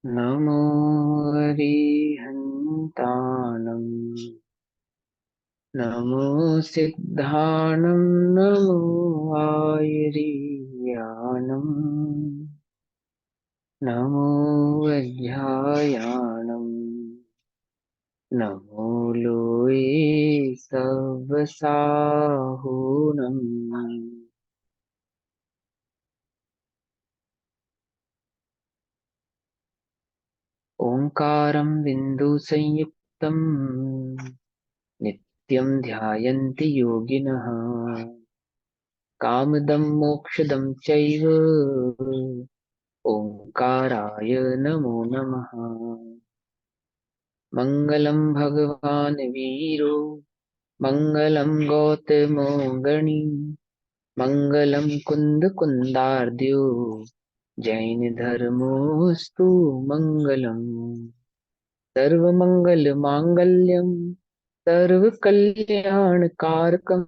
नमो अरिहन्ताणं नमो सिद्धाणं नमो आयुर्याणं नमो वैद्यायाणं नमो लोये सवसाहुणम् ओंकारं बिन्दुसंयुक्तं नित्यं ध्यायन्ति योगिनः कामदं मोक्षदं चैव ओंकाराय नमो नमः। मङ्गलं भगवान् वीरो मङ्गलं गौतमो गणी मङ्गलं कुन्दकुन्दार्द्यो जैनधर्मोऽस्तु मङ्गलम्। सर्वमङ्गलमाङ्गल्यं सर्वकल्याणकारकं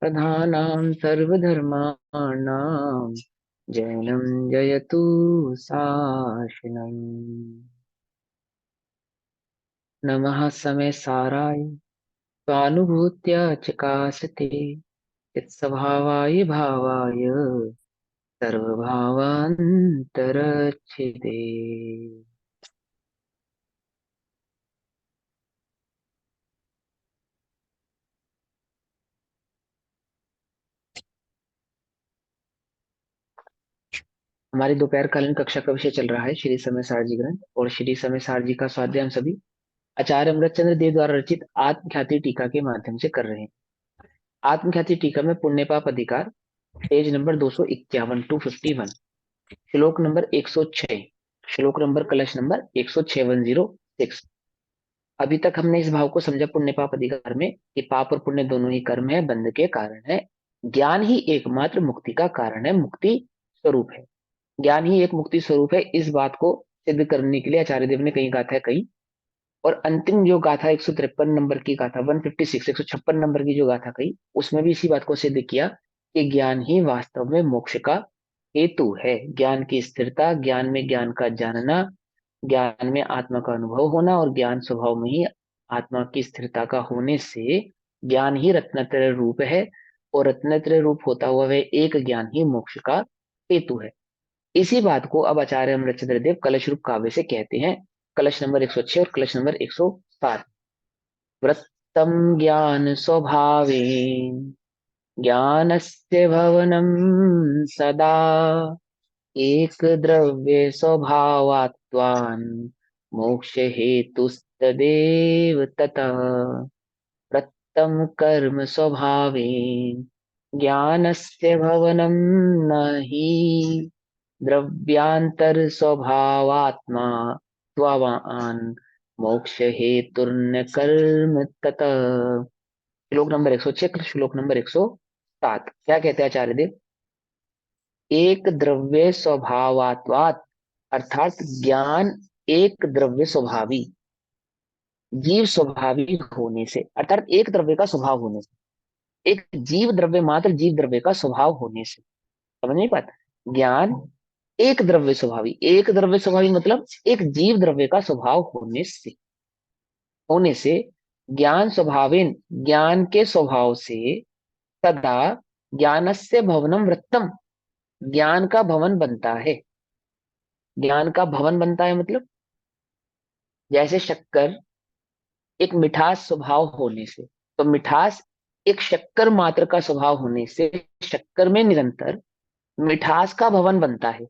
प्रधानां सर्वधर्माणां जैनं जयतु शासनम्। नमः समय साराय स्वानुभूत्या चकासते यत्स्वभावाय भावाय सर्वभावान्तरच्छिदे। हमारी दोपहरकालीन कक्षा का विषय चल रहा है श्री समय सारजी ग्रंथ और श्री समय सारजी का स्वाध्याय हम सभी आचार्य अमृतचंद्र देव द्वारा रचित आत्मख्याति टीका के माध्यम से कर रहे हैं। आत्मख्याति टीका में पुण्य पाप अधिकार पेज नंबर 251 251 श्लोक नंबर 106 श्लोक नंबर कलश नंबर 106 अभी तक हमने इस भाव को समझा पुण्य पाप अधिकार में कि पाप और पुण्य दोनों ही कर्म है, बंध के कारण है। ज्ञान ही एकमात्र मुक्ति का कारण है, मुक्ति स्वरूप है। ज्ञान ही एक मुक्ति स्वरूप है, इस बात को सिद्ध करने के लिए आचार्य देव ने कई गाथा कही और अंतिम जो गाथा 153 नंबर की गाथा 156 नंबर की जो गाथा कही उसमें भी इसी बात को सिद्ध किया कि ज्ञान ही वास्तव में मोक्ष का हेतु है। ज्ञान की स्थिरता, ज्ञान में ज्ञान का जानना, ज्ञान में आत्मा का अनुभव होना और ज्ञान स्वभाव में ही आत्मा की स्थिरता का होने से ज्ञान ही रत्नत्रय रूप है और रत्नत्रय रूप होता हुआ वह एक ज्ञान ही मोक्ष का हेतु है। इसी बात को अब आचार्य अमृतचंद्र देव कलश रूप काव्य से कहते हैं। कलश नंबर 106 और कलश नंबर 107। वृत्तम ज्ञान स्वभावे ज्ञानस्य भवनम सदा एक द्रव्य स्वभावात्वान् मोक्ष हेतुस्तदेव ततः। वृत्तम कर्म स्वभावे ज्ञानस्य भवनम न हि द्रव्यांतर स्वभावात्मा त्वावान मोक्ष हेतुर्न कर्म ततः। श्लोक नंबर 106 श्लोक नंबर 107 क्या कहते हैं आचार्य देव? एक द्रव्य स्वभावात्वात् अर्थात ज्ञान एक द्रव्य स्वभावी जीव स्वभावी होने से, अर्थात एक द्रव्य का स्वभाव होने से, एक जीव द्रव्य मात्र जीव द्रव्य का स्वभाव होने से। समझ नहीं पाता? ज्ञान एक द्रव्य स्वभावी मतलब एक जीव द्रव्य का स्वभाव होने से ज्ञान स्वभावेन ज्ञान के स्वभाव से सदा ज्ञानस्य भवनम वृत्तम ज्ञान का भवन बनता है। ज्ञान का भवन बनता है मतलब जैसे शक्कर एक मिठास स्वभाव होने से, तो मिठास एक शक्कर मात्र का स्वभाव होने से शक्कर में निरंतर मिठास का भवन बनता है।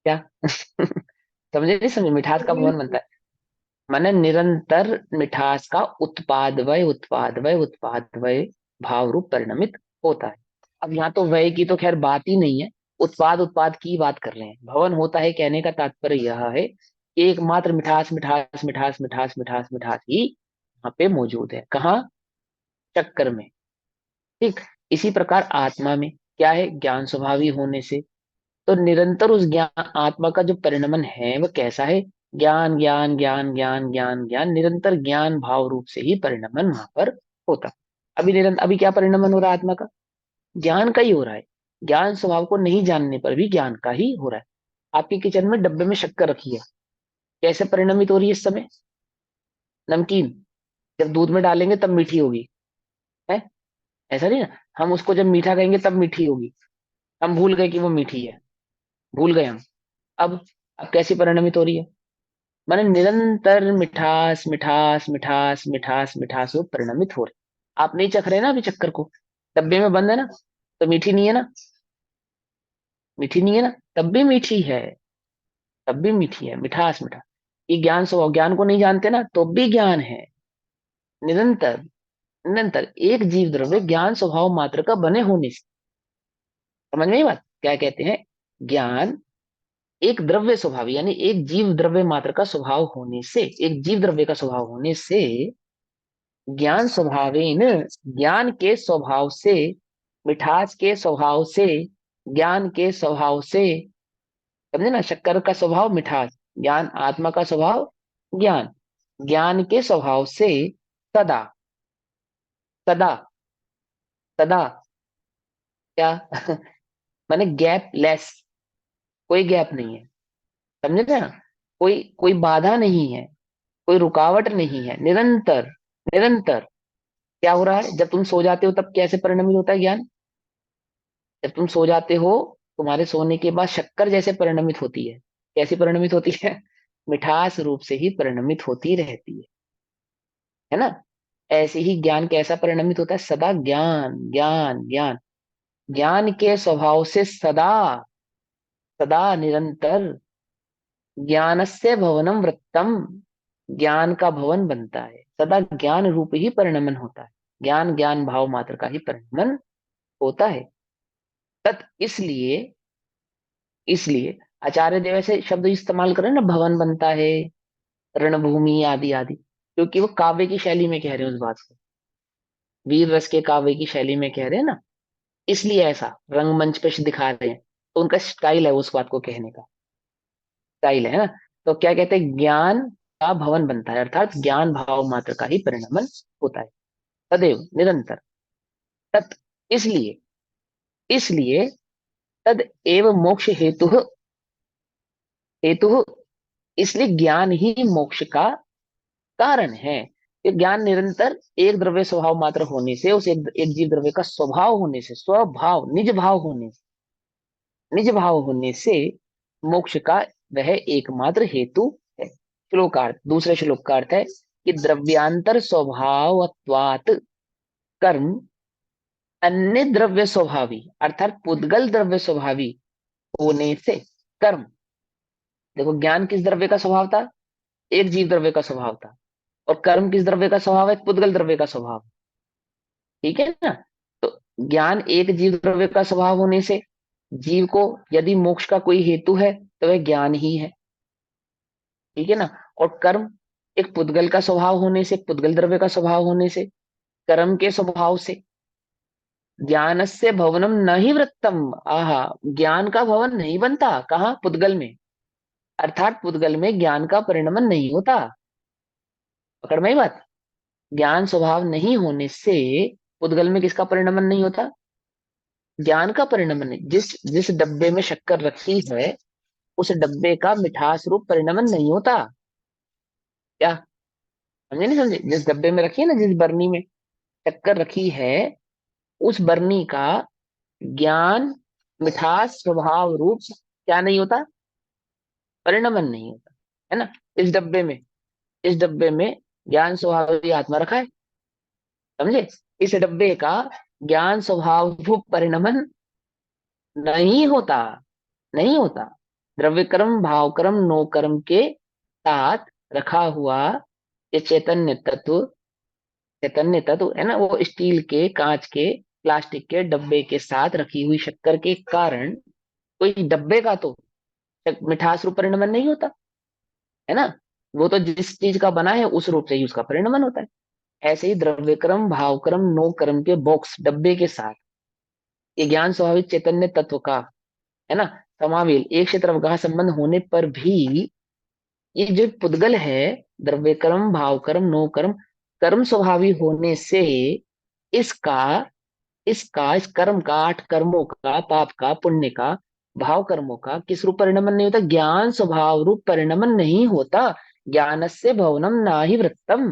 क्या समझे नहीं समझे? मिठास का भवन बनता है माने निरंतर मिठास का उत्पाद वय भाव रूप परिणमित होता है। अब यहाँ तो वय की तो खैर बात ही नहीं है, उत्पाद उत्पाद की बात कर रहे हैं। भवन होता है कहने का तात्पर्य यह है कि एकमात्र मिठास मिठास मिठास मिठास मिठास मिठास ही यहाँ पे मौजूद है। कहाँ? चक्कर में। ठीक इसी प्रकार आत्मा में क्या है? ज्ञान स्वभावी होने से तो निरंतर उस ज्ञान आत्मा का जो परिणमन है वह कैसा है? ज्ञान ज्ञान ज्ञान ज्ञान ज्ञान ज्ञान निरंतर ज्ञान भाव रूप से ही परिणमन वहां पर होता। अभी क्या परिणमन हो रहा है आत्मा का? ज्ञान का ही हो रहा है। ज्ञान स्वभाव को नहीं जानने पर भी ज्ञान का ही हो रहा है। आपके किचन में डब्बे में शक्कर रखी है, कैसे परिणमित हो रही है इस समय? नमकीन। जब दूध में डालेंगे तब मीठी होगी, है? ऐसा नहीं ना, हम उसको जब मीठा कहेंगे तब मीठी होगी। हम भूल गए कि वो मीठी है, भूल गए हम। अब अब कैसी परिणमित हो रही है? माने निरंतर मिठास मिठास मिठास मिठास मिठास वो परिणमित हो रही। आप नहीं चख रहे ना अभी चक्कर को, डब्बे में बंद है ना, तो मीठी नहीं है ना, मीठी नहीं है ना, तब भी मीठी है, तब भी मीठी है, मिठास मिठास। ये ज्ञान स्वभाव, ज्ञान को नहीं जानते ना तो भी ज्ञान है। निरंतर, निरंतर एक जीव द्रव्य ज्ञान स्वभाव मात्र का बने होने से, समझ में ये बात क्या कहते हैं? ज्ञान एक द्रव्य स्वभाव, यानी एक जीव द्रव्य मात्र का स्वभाव होने से, एक जीव द्रव्य का स्वभाव होने से, ज्ञान स्वभावेन, ज्ञान के स्वभाव से, मिठास के स्वभाव से, ज्ञान के स्वभाव से, समझे ना, शक्कर का स्वभाव मिठास, ज्ञान आत्मा का स्वभाव ज्ञान, ज्ञान के स्वभाव से सदा, सदा, सदा क्या माने गैप लेस, कोई गैप नहीं है, समझे ना, कोई कोई बाधा नहीं है, कोई रुकावट नहीं है, निरंतर, निरंतर। क्या हो रहा है जब तुम सो जाते हो तब कैसे परिणमित होता है ज्ञान? जब तुम सो जाते हो, तुम्हारे सोने के बाद शक्कर जैसे परिणमित होती है। कैसी परिणमित होती है? मिठास रूप से ही परिणमित होती रहती है ना? ऐसे ही ज्ञान कैसा परिणमित होता है? सदा ज्ञान ज्ञान ज्ञान, ज्ञान के स्वभाव से सदा, सदा निरंतर, ज्ञानस्य भवनम वृत्तम, ज्ञान का भवन बनता है, सदा ज्ञान रूप ही परिणमन होता है, ज्ञान ज्ञान भाव मात्र का ही परिणमन होता है। तत् इसलिए, इसलिए आचार्य देव ऐसे शब्द इस्तेमाल करें ना, भवन बनता है, रणभूमि आदि आदि, क्योंकि वो काव्य की शैली में कह रहे हैं उस बात को, वीर रस के काव्य की शैली में कह रहे हैं ना, इसलिए ऐसा रंगमंच पे दिखा रहे हैं, तो उनका स्टाइल है उस बात को कहने का, स्टाइल है ना। तो क्या कहते हैं, ज्ञान का भवन बनता है, अर्थात ज्ञान भाव मात्र का ही परिणमन होता है, सदैव निरंतर। तत् इसलिए, इसलिए तद एव मोक्ष हेतु, हेतु, इसलिए ज्ञान ही मोक्ष का कारण है। कि ज्ञान निरंतर एक द्रव्य स्वभाव मात्र होने से, उस एक जीव द्रव्य का स्वभाव होने से, स्वभाव निज भाव होने से, निज भाव होने से मोक्ष का वह एकमात्र हेतु है। श्लोकार्थ, दूसरे श्लोक का अर्थ है कि द्रव्यांतर स्वभावत्वात् कर्म अन्य द्रव्य स्वभावी, अर्थात पुद्गल द्रव्य स्वभावी होने से कर्म। देखो ज्ञान किस द्रव्य का स्वभाव था? एक जीव द्रव्य का स्वभाव था। और कर्म किस द्रव्य का स्वभाव है? पुद्गल द्रव्य का स्वभाव। ठीक है ना? तो ज्ञान एक जीव द्रव्य का स्वभाव होने से जीव को यदि मोक्ष का कोई हेतु है तो वह ज्ञान ही है। ठीक है ना? और कर्म एक पुद्गल का स्वभाव होने से, पुद्गल द्रव्य का स्वभाव होने से, कर्म के स्वभाव से ज्ञान से भवनम न ही वृत्तम, आहा, ज्ञान का भवन नहीं बनता, कहाँ? पुद्गल में। अर्थात पुद्गल में ज्ञान का परिणमन नहीं होता। पकड़ में ही बात। ज्ञान स्वभाव नहीं होने से पुद्गल में किसका परिणमन नहीं होता? ज्ञान का परिणमन नहीं। जिस जिस डब्बे में शक्कर रखी है उस डब्बे का मिठास रूप परिणमन नहीं होता। क्या समझे? नहीं समझे? जिस डब्बे में रखी है ना, जिस बरनी में शक्कर रखी है, उस बरनी का ज्ञान मिठास स्वभाव रूप क्या नहीं होता? परिणमन नहीं होता, है ना? इस डब्बे में, इस डब्बे में ज्ञान स्वभाव आत्मा रखा है, समझे? इस डब्बे का ज्ञान स्वभाव रूप परिणमन नहीं होता, नहीं होता। द्रव्य कर्म भाव कर्म नो कर्म के साथ रखा हुआ ये चैतन्य तत्व, चैतन्य तत्व है ना, वो स्टील के, कांच के, प्लास्टिक के डब्बे के साथ रखी हुई शक्कर के कारण कोई डब्बे का तो मिठास रूप परिणमन नहीं होता, है ना? वो तो जिस चीज का बना है उस रूप से ही उसका परिणमन होता है। ऐसे ही द्रव्य कर्म भाव कर्म नो कर्म के बॉक्स डब्बे के साथ ये ज्ञान स्वाभाविक चैतन्य तत्व का, है ना, समावेल एक से तरफ संबंध होने पर भी ये जो पुद्गल है, द्रव्य कर्म भाव कर्म नो कर्म, कर्म स्वभावी होने से इसका इस कर्म का, 8 कर्मों का, पाप का, पुण्य का, भाव कर्मों का किस रूप परिणमन नहीं होता? ज्ञान स्वभाव रूप परिणमन नहीं होता। ज्ञानस्य भवनम ना ही वृत्तम।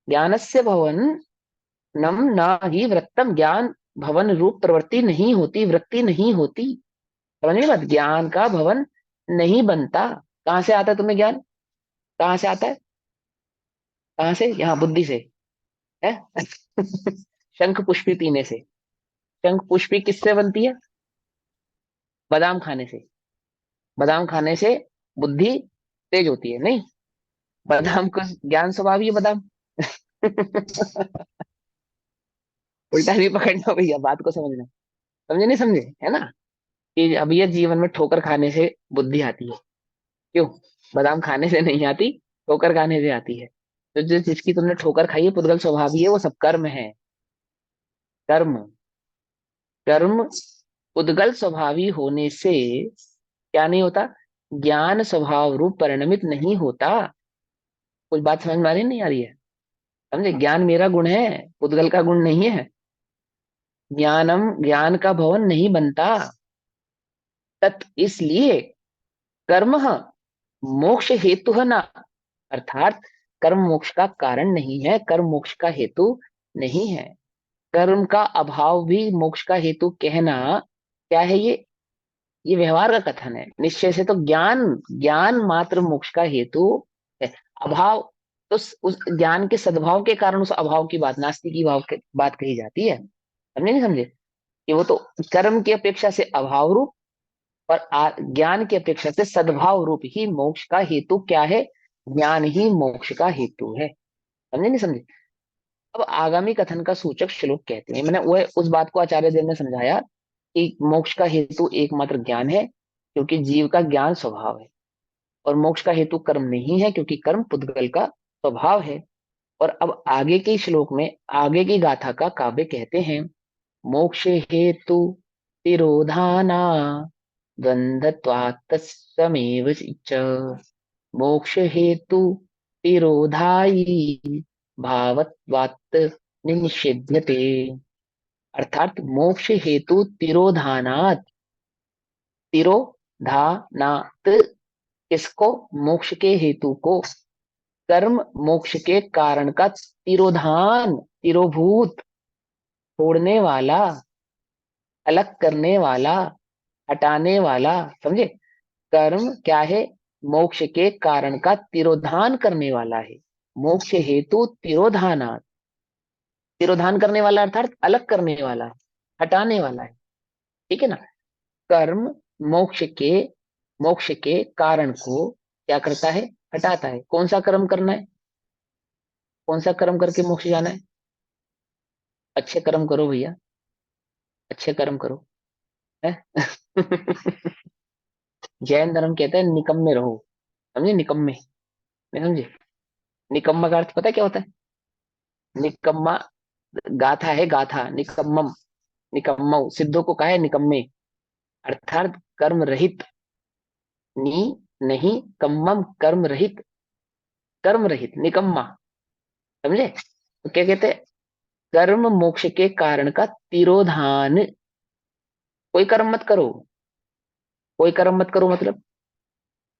ज्ञानस्य भवनम ना ही वृत्तम। ज्ञान भवन रूप प्रवृत्ति नहीं होती, वृत्ति नहीं होती। समझ में बात? ज्ञान का भवन नहीं बनता। कहां से आता है तुम्हें ज्ञान? कहां से आता है? कहां से? यहाँ बुद्धि से है। शंख पुष्पी पीने से। शंख पुष्पी किससे बनती है? बादाम खाने से। बादाम खाने से बुद्धि तेज होती है नहीं? बादाम का ज्ञान स्वभाव ही है बादाम। उल्टा नहीं पकड़ना भैया, बात को समझना। समझे नहीं समझे? है ना? कि अब ये जीवन में ठोकर खाने से बुद्धि आती है। क्यों? बादाम खाने से नहीं आती, ठोकर खाने से आती है। तो जिसकी तुमने ठोकर खाई है, पुद्गल स्वभाव ही है, वो सब कर्म है। कर्म। कर्म उद्गल स्वभावी होने से क्या नहीं होता? ज्ञान स्वभाव रूप परिणमित नहीं होता। कुछ बात समझ में आ रही नहीं आ रही है? समझे? ज्ञान मेरा गुण है, उद्गल का गुण नहीं है। ज्ञानम, ज्ञान का भवन नहीं बनता। तत् इसलिए कर्म मोक्ष हेतु है ना। अर्थात कर्म मोक्ष का कारण नहीं है, कर्म मोक्ष का हेतु नहीं है। कर्म का अभाव भी मोक्ष का हेतु कहना क्या है? ये व्यवहार का कथन है। निश्चय से तो ज्ञान, ज्ञान मात्र मोक्ष का हेतु है। अभाव तो उस ज्ञान के सद्भाव के कारण उस अभाव की बात, नास्ति की भाव की बात कही जाती है। समझे नहीं समझे? कि वो तो कर्म की अपेक्षा से अभाव रूप और ज्ञान की अपेक्षा से सद्भाव रूप ही मोक्ष का हेतु क्या है? ज्ञान ही मोक्ष का हेतु है। समझे नहीं समझे? अब आगामी कथन का सूचक श्लोक कहते हैं, मैंने वह उस बात को आचार्य देव ने समझाया कि मोक्ष का हेतु एकमात्र ज्ञान है, क्योंकि जीव का ज्ञान स्वभाव है। और मोक्ष का हेतु कर्म नहीं है, क्योंकि कर्म पुद्गल का स्वभाव है। और अब आगे के श्लोक में आगे की गाथा का काव्य कहते हैं, मोक्ष हेतु तिरोधाना द्वंद्वत्वात् तत्समेव च। मोक्ष हेतु तिरोधायी भावत्वात् निषिध्यते। अर्थात मोक्ष हेतु तिरोधानात्। तिरोधानात् किसको? मोक्ष के हेतु को। कर्म मोक्ष के कारण का तिरोधान, तिरोभूत, छोड़ने वाला, अलग करने वाला, हटाने वाला। समझे? कर्म क्या है? मोक्ष के कारण का तिरोधान करने वाला है। मोक्ष हेतु तिरोधानात्। तिरोधान करने वाला अर्थात अलग करने वाला है, हटाने वाला है। ठीक है ना? कर्म मोक्ष के, मोक्ष के कारण को क्या करता है? हटाता है। कौन सा कर्म करना है? कौन सा कर्म करके मोक्ष जाना है? अच्छे कर्म करो भैया, अच्छे कर्म करो। है? जैन धर्म कहता है निकम्मे रहो। समझे? निकम्मे नहीं समझे? निकम्मा का अर्थ पता है क्या होता है? निकम्मा गाथा है, गाथा। निकम्मम, निकम्मो सिद्धों को कहा है निकम्मे। अर्थात कर्म रहित। नी नहीं, कम्मम कर्म रहित, कर्म रहित निकम्मा। समझे? तो क्या कहते हैं? कर्म मोक्ष के कारण का तिरोधान। कोई कर्म मत करो, कोई कर्म मत करो मतलब,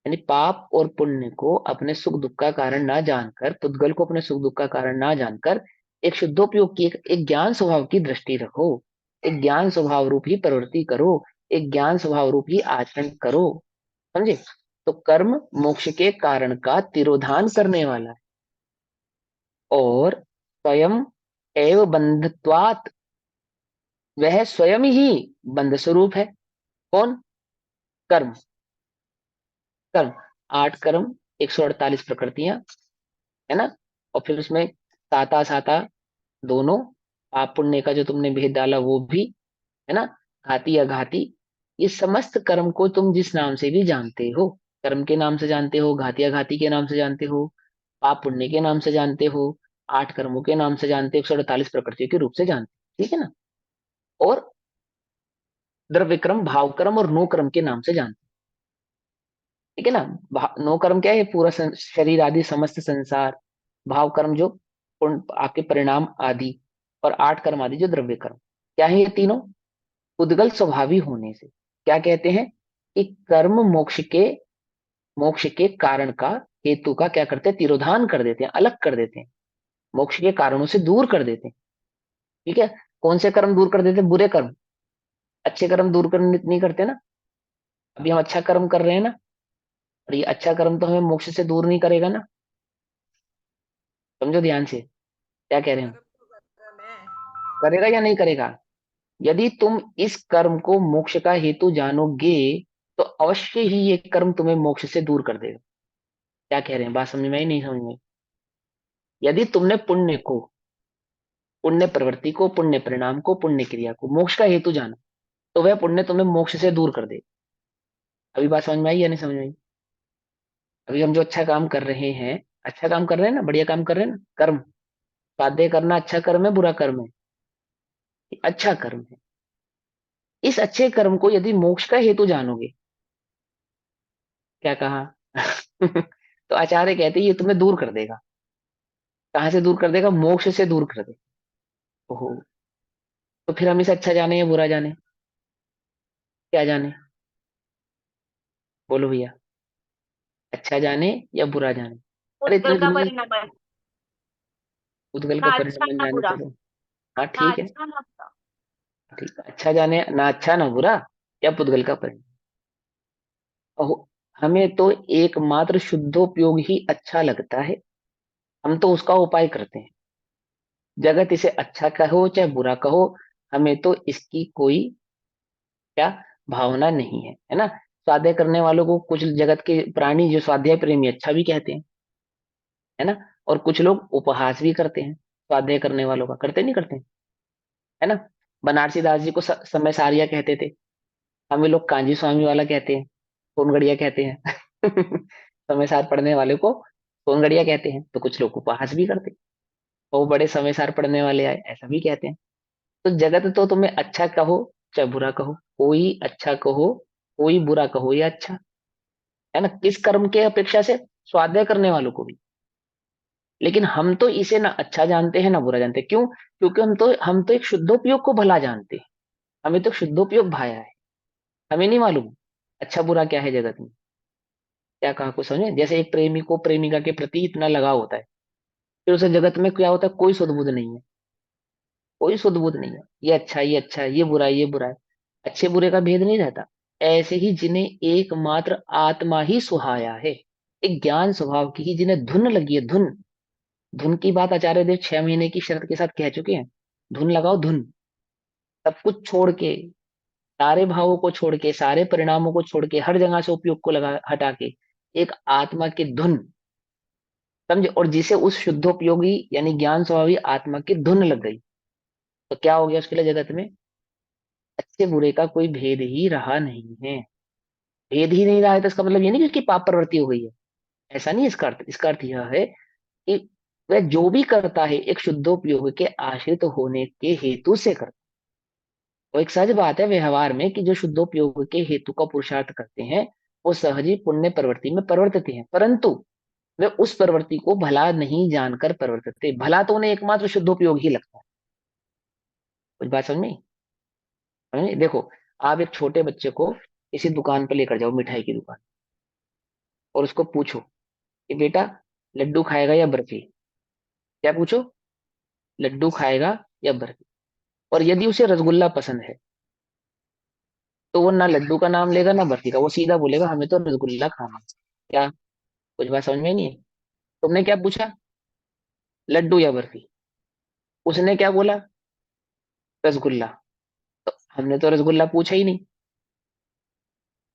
यानी पाप और पुण्य को अपने सुख दुख का कारण ना जानकर, पुद्गल को अपने सुख दुख का कारण ना जानकर, एक शुद्धोपयोग की, एक ज्ञान स्वभाव की दृष्टि रखो। एक ज्ञान स्वभाव रूप ही प्रवृत्ति करो, एक ज्ञान स्वभाव रूप ही आचरण करो। समझे? तो कर्म मोक्ष के कारण का तिरोधान करने वाला है, और स्वयं एव बंधत्वात्, वह स्वयं ही बंध स्वरूप है। कौन? कर्म। कर्म, 8 कर्म, 148 प्रकृतियां, है ना? और फिर उसमें साता साता दोनों, पाप पुण्य का जो तुमने भेद डाला वो भी, है ना? घाती अघाती, ये समस्त कर्म को तुम जिस नाम से भी जानते हो, कर्म के नाम से जानते हो, घाती अघाती के नाम से जानते हो, पाप पुण्य के नाम से जानते हो, 8 कर्मों के नाम से जानते हो, 148 प्रकृतियों के रूप से जानते हो। ठीक है ना? और द्रव्य कर्म, भाव कर्म और नो कर्म के नाम से जानते हो। ठीक है ना? नो कर्म क्या है? पूरा शरीर आदि समस्त संसार। भाव कर्म जो आपके परिणाम आदि। और 8 कर्म आदि जो द्रव्य कर्म। क्या है ये तीनों? उद्गल स्वभावी होने से। क्या कहते हैं? कि कर्म मोक्ष के कारण का, हेतु का क्या करते हैं? तिरोधान कर देते हैं, अलग कर देते हैं, मोक्ष के कारणों से दूर कर देते हैं। ठीक है। कौन से कर्म दूर कर देते हैं? बुरे कर्म। अच्छे कर्म दूर कर नहीं करते ना। अभी हम अच्छा कर्म कर रहे हैं ना, और ये अच्छा कर्म तो हमें मोक्ष से दूर नहीं करेगा ना। समझो ध्यान से, क्या कह रहे हैं हम? कर्म तो कर्म है। करेगा या नहीं करेगा? यदि तुम इस कर्म को मोक्ष का हेतु जानोगे, तो अवश्य ही ये कर्म तुम्हें मोक्ष से दूर कर देगा। क्या कह रहे हैं? बात समझ में आई? नहीं समझ में आई? यदि तुमने पुण्य प्रवृत्ति को, पुण्य परिणाम को, पुण्य क्रिया को मोक्ष का हेतु जाना, तो वह पुण्य तुम्हें मोक्ष से दूर कर दे। अभी बात समझ में आई या नहीं समझ में आई? अभी हम जो अच्छा काम कर रहे हैं, अच्छा काम कर रहे हैं ना, बढ़िया काम कर रहे हैं ना, कर्म, स्वाध्याय करना अच्छा कर्म है बुरा कर्म है? ये अच्छा कर्म है। इस अच्छे कर्म को यदि मोक्ष का हेतु जानोगे, क्या कहा? तो आचार्य कहते हैं ये तुम्हें दूर कर देगा। कहाँ से दूर कर देगा? मोक्ष से दूर कर देगा। ओहो। तो फिर हम इसे अच्छा जाने या बुरा जाने? क्या जाने? बोलो भैया। अच्छा जाने या बुरा जाने? अरे उद्गल इतने का दिनों में परिणाम है। उद्गल का ना अच्छा परिणाम ना जाने बुरा। चलो। हाँ ना ठीक है। अच्छा ना बुरा। ठीक है, अच्छा जाने ना अच्छा ना बुरा, या पुद्गल का परिणाम। ओहो, हमें तो एकमात्र शुद्धोपयोग ही अच्छा लगता है, हम तो उसका उपाय करते हैं। जगत इसे अच्छा कहो चाहे बुरा कहो, हमें तो इसकी कोई क्या भावना नहीं है, है ना। स्वाध्याय करने वालों को कुछ जगत के प्राणी जो स्वाध्याय प्रेमी अच्छा भी कहते हैं, है ना। और कुछ लोग उपहास भी करते हैं स्वाध्याय करने वालों का, करते नहीं करते, है ना। बनारसी दास जी को समय सारिया कहते थे, हमें लोग कांजी स्वामी वाला कहते हैं, सोनगढ़िया कहते हैं। समय सार पढ़ने वाले को सोनगढ़िया कहते हैं, तो कुछ लोग उपहास भी करते हैं, वो बड़े समय सार पढ़ने वाले आए ऐसा भी कहते हैं। तो जगत तो तुम्हें अच्छा कहो चाहे बुरा कहो, कोई अच्छा कहो कोई बुरा कहो या अच्छा, है ना, किस कर्म के अपेक्षा से? स्वाध्याय करने वालों को भी। लेकिन हम तो इसे ना अच्छा जानते हैं ना बुरा जानते हैं। क्यों? क्योंकि हम तो एक शुद्धोपयोग को भला जानते हैं, हमें तो शुद्धोपयोग भाया है, हमें नहीं मालूम अच्छा बुरा क्या है जगत में। क्या कहा कुछ समझे? जैसे एक प्रेमी को प्रेमिका के प्रति इतना लगाव होता है, फिर उसे जगत में क्या होता है? कोई सुध बुध नहीं है, कोई सुध बुध नहीं है, ये अच्छा है, ये बुरा है, ये बुरा है, अच्छे बुरे का भेद नहीं रहता। ऐसे ही जिन्हें एकमात्र आत्मा ही सुहाया है, एक ज्ञान स्वभाव की ही जिन्हें धुन लगी है, धुन, धुन की बात आचार्य देव 6 महीने की शर्त के साथ कह चुके हैं। धुन लगाओ धुन, सब कुछ छोड़ के, सारे भावों को छोड़ के, सारे परिणामों को छोड़ के, हर जगह से उपयोग को लगा हटा के, एक आत्मा की धुन, समझे, और जिसे उस शुद्धोपयोगी यानी ज्ञान स्वभावी आत्मा की धुन लग गई, तो क्या हो गया उसके लिए? जगत में अच्छे बुरे का कोई भेद ही रहा नहीं है। भेद ही नहीं रहा है तो इसका मतलब ये नहीं कि उसकी पाप प्रवृत्ति हो गई है, ऐसा नहीं। इसका अर्थ यह है कि वह जो भी करता है एक शुद्धोपयोग के आश्रित होने के हेतु से करता है। वो एक सहज बात है व्यवहार में कि जो शुद्धोपयोग के हेतु का पुरुषार्थ करते हैं, वो सहज ही पुण्य प्रवृत्ति में प्रवर्तित हैं, परंतु वे उस प्रवृत्ति को भला नहीं जानकर प्रवर्तित, भला तो उन्हें एकमात्र शुद्धोपयोग ही लगता है। कुछ बात समझ में आई? समझ में आई? देखो, आप एक छोटे बच्चे को किसी दुकान पर लेकर जाओ, मिठाई की दुकान, और उसको पूछो कि बेटा लड्डू खाएगा या बर्फी? क्या पूछो? लड्डू खाएगा या बर्फी? और यदि उसे रसगुल्ला पसंद है, तो वो ना लड्डू का नाम लेगा ना बर्फी का, वो सीधा बोलेगा हमें तो रसगुल्ला खाना है। क्या? कुछ बात समझ में नहीं है? तुमने क्या पूछा? लड्डू या बर्फी? उसने क्या बोला? रसगुल्ला। तो हमने तो रसगुल्ला पूछा ही नहीं।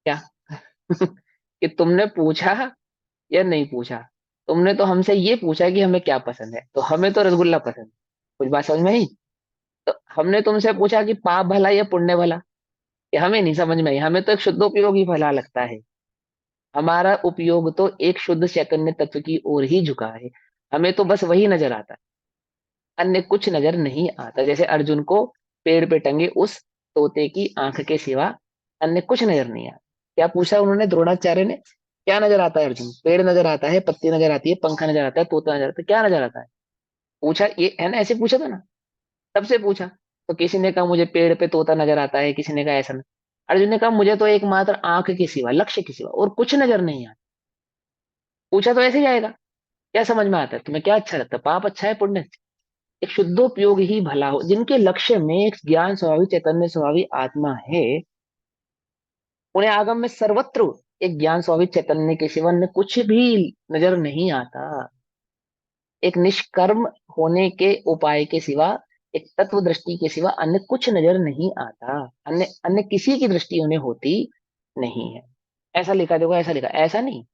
क्या? कि तुमने पूछा या नहीं पूछा? तुमने तो हमसे ये पूछा कि हमें क्या पसंद है, तो हमें तो रसगुल्ला पसंद है। कुछ बात समझ में आई? तो हमने तुमसे पूछा कि पाप भला या पुण्य भला, कि हमें नहीं समझ में आई, हमें तो एक शुद्धोपयोगी भला लगता है। हमारा उपयोग तो एक शुद्ध चैतन्य तत्व की ओर ही झुका है, हमें तो बस वही नजर आता है, अन्य कुछ नजर नहीं आता। जैसे अर्जुन को पेड़ पे टंगे उस तोते की आंख के सिवा अन्य कुछ नजर नहीं आता। क्या पूछा उन्होंने, द्रोणाचार्य ने? क्या नजर आता है अर्जुन? पेड़ नजर आता है, पत्ती नजर आती है, पंखा नजर आता है, तोता नजर आता है, क्या नजर आता है? पूछा ये, है ना, ऐसे पूछा था ना। सबसे पूछा। तो किसी ने कहा मुझे पेड़ पे तोता नजर आता है, किसी ने कहा ऐसा नहीं। अर्जुन ने कहा मुझे तो एकमात्र आंख के सिवा, लक्ष्य के सिवा और कुछ नजर नहीं आता। पूछा तो ऐसे ही जाएगा। क्या समझ में आता है तुम्हें, क्या अच्छा लगता है, पाप अच्छा है पुण्य? एक शुद्धोपयोग ही भला हो। जिनके लक्ष्य में एक ज्ञान स्वभावी चैतन्य स्वभावी आत्मा है, उन्हें आगम में सर्वत्र एक ज्ञान स्वभावी चैतन्य के सिवा अन्य कुछ भी नजर नहीं आता। एक निष्कर्म होने के उपाय के सिवा, एक तत्व दृष्टि के सिवा अन्य कुछ नजर नहीं आता। अन्य अन्य किसी की दृष्टि उन्हें होती नहीं है। ऐसा लिखा, देखो ऐसा लिखा, ऐसा नहीं,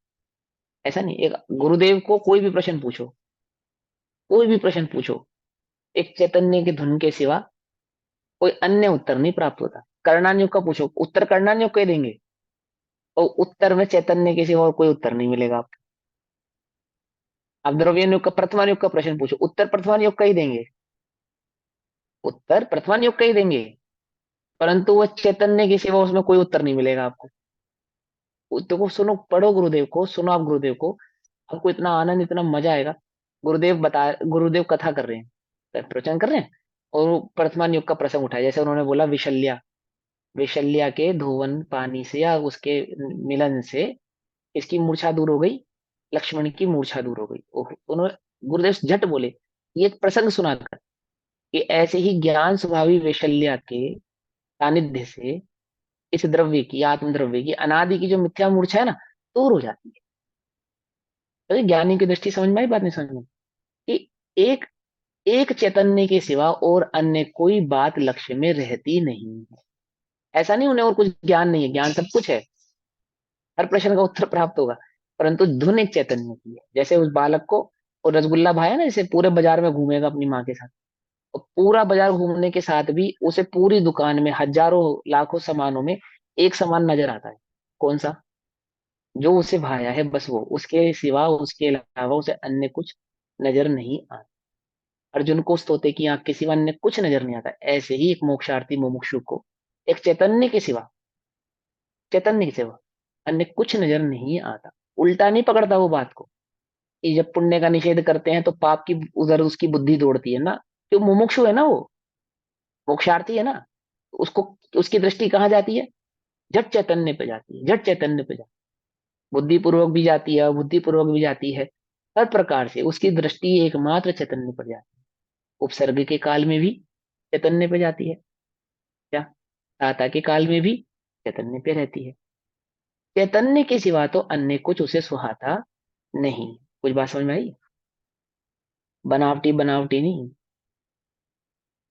ऐसा नहीं। एक गुरुदेव को कोई भी प्रश्न पूछो, कोई भी प्रश्न पूछो, एक चैतन्य के धुन के सिवा कोई अन्य उत्तर नहीं प्राप्त होता। कर्णान्युग का पूछो, उत्तर कर्णान्युग के देंगे, और उत्तर में चैतन्य के सिवा और कोई उत्तर नहीं मिलेगा आपको। आप द्रव्यानुग का प्रथमानुग का प्रश्न पूछो, उत्तर प्रथमानुग का ही देंगे, उत्तर प्रथमानुग का ही देंगे, परंतु वह चैतन्य के सिवा उसमें कोई उत्तर नहीं मिलेगा आपको। देखो सुनो, पढ़ो गुरुदेव को, सुनो आप गुरुदेव को, आपको इतना आनंद, इतना मजा आएगा। गुरुदेव कथा कर रहे हैं, प्रवचन कर रहे हैं, और वो वर्तमान युग का प्रसंग उठाया। जैसे उन्होंने बोला विशल्या, विशल्या के धोवन पानी से या उसके मिलन से इसकी मूर्छा दूर हो गई, लक्ष्मण की मूर्छा दूर हो गई। उन्होंने, गुरुदेव झट बोले, ये एक प्रसंग सुनाकर कि ऐसे ही ज्ञान स्वभावी वैशल्या के सानिध्य से इस द्रव्य की, आत्म द्रव्य की अनादि की जो मिथ्या मूर्छा है ना, दूर हो जाती है। तो ये ज्ञानी की दृष्टि समझ में आई, बात नहीं समझ में? कि एक एक चैतन्य के सिवा और अन्य कोई बात लक्ष्य में रहती नहीं है। ऐसा नहीं उन्हें और कुछ ज्ञान नहीं है, ज्ञान सब कुछ है, हर प्रश्न का उत्तर प्राप्त होगा, परंतु धुन एक चैतन्य की है। जैसे उस बालक को, और रसगुल्ला भाई है ना, जैसे पूरे बाजार में घूमेगा अपनी माँ के साथ, और पूरा बाजार घूमने के साथ भी उसे पूरी दुकान में हजारों लाखों सामानों में एक सामान नजर आता है। कौन सा? जो उसे भाया है, बस वो, उसके सिवा उसके अलावा उसे अन्य कुछ नजर नहीं आता। अर्जुन को उस तोते की आंख के सिवा अन्य कुछ नजर नहीं आता। ऐसे ही एक मोक्षार्थी मुमुक्षु को एक चैतन्य के सिवा, चैतन्य के सिवा अन्य कुछ नजर नहीं आता। उल्टा नहीं पकड़ता वो बात को, कि जब पुण्य का निषेध करते हैं तो पाप की उधर उसकी बुद्धि दौड़ती है ना। क्यों? मुमुक्षु है ना वो, मोक्षार्थी है ना, उसको, उसकी दृष्टि कहाँ जाती है? झट चैतन्य पे जाती है, झट चैतन्य पे जाती है। बुद्धि पूर्वक भी जाती है, बुद्धि पूर्वक भी जाती है, हर प्रकार से उसकी दृष्टि एकमात्र चैतन्य पर जाती है। उपसर्ग के काल में भी चैतन्य पे जाती है, क्या दाता के काल में भी चैतन्य पे रहती है। चैतन्य के सिवा तो अन्य कुछ उसे सुहाता नहीं। कुछ बात समझ में आई? बनावटी बनावटी नहीं,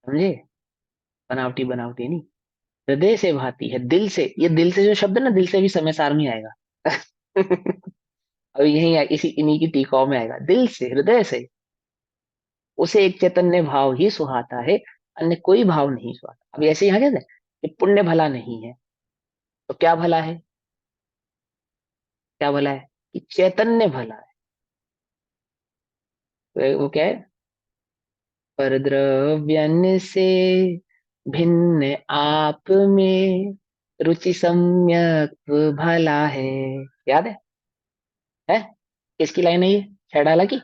समझे? बनावटी बनावटी नहीं, हृदय से भाती है, दिल से। ये दिल से जो शब्द है ना, दिल से भी समय सार में आएगा। अभी यही इसी इन्हीं की टीकाओं में आएगा, दिल से, हृदय से उसे एक चैतन्य भाव ही सुहाता है, अन्य कोई भाव नहीं सुहाता। अब ऐसे यहाँ कहते हैं कि पुण्य भला नहीं है, तो क्या भला है? क्या भला है? कि चैतन्य भला है। तो वो क्या है? पर द्रव्यन से भिन्न आप में रुचि सम्यक भला है। याद है? किसकी लाइन है ये? छैडाला की, है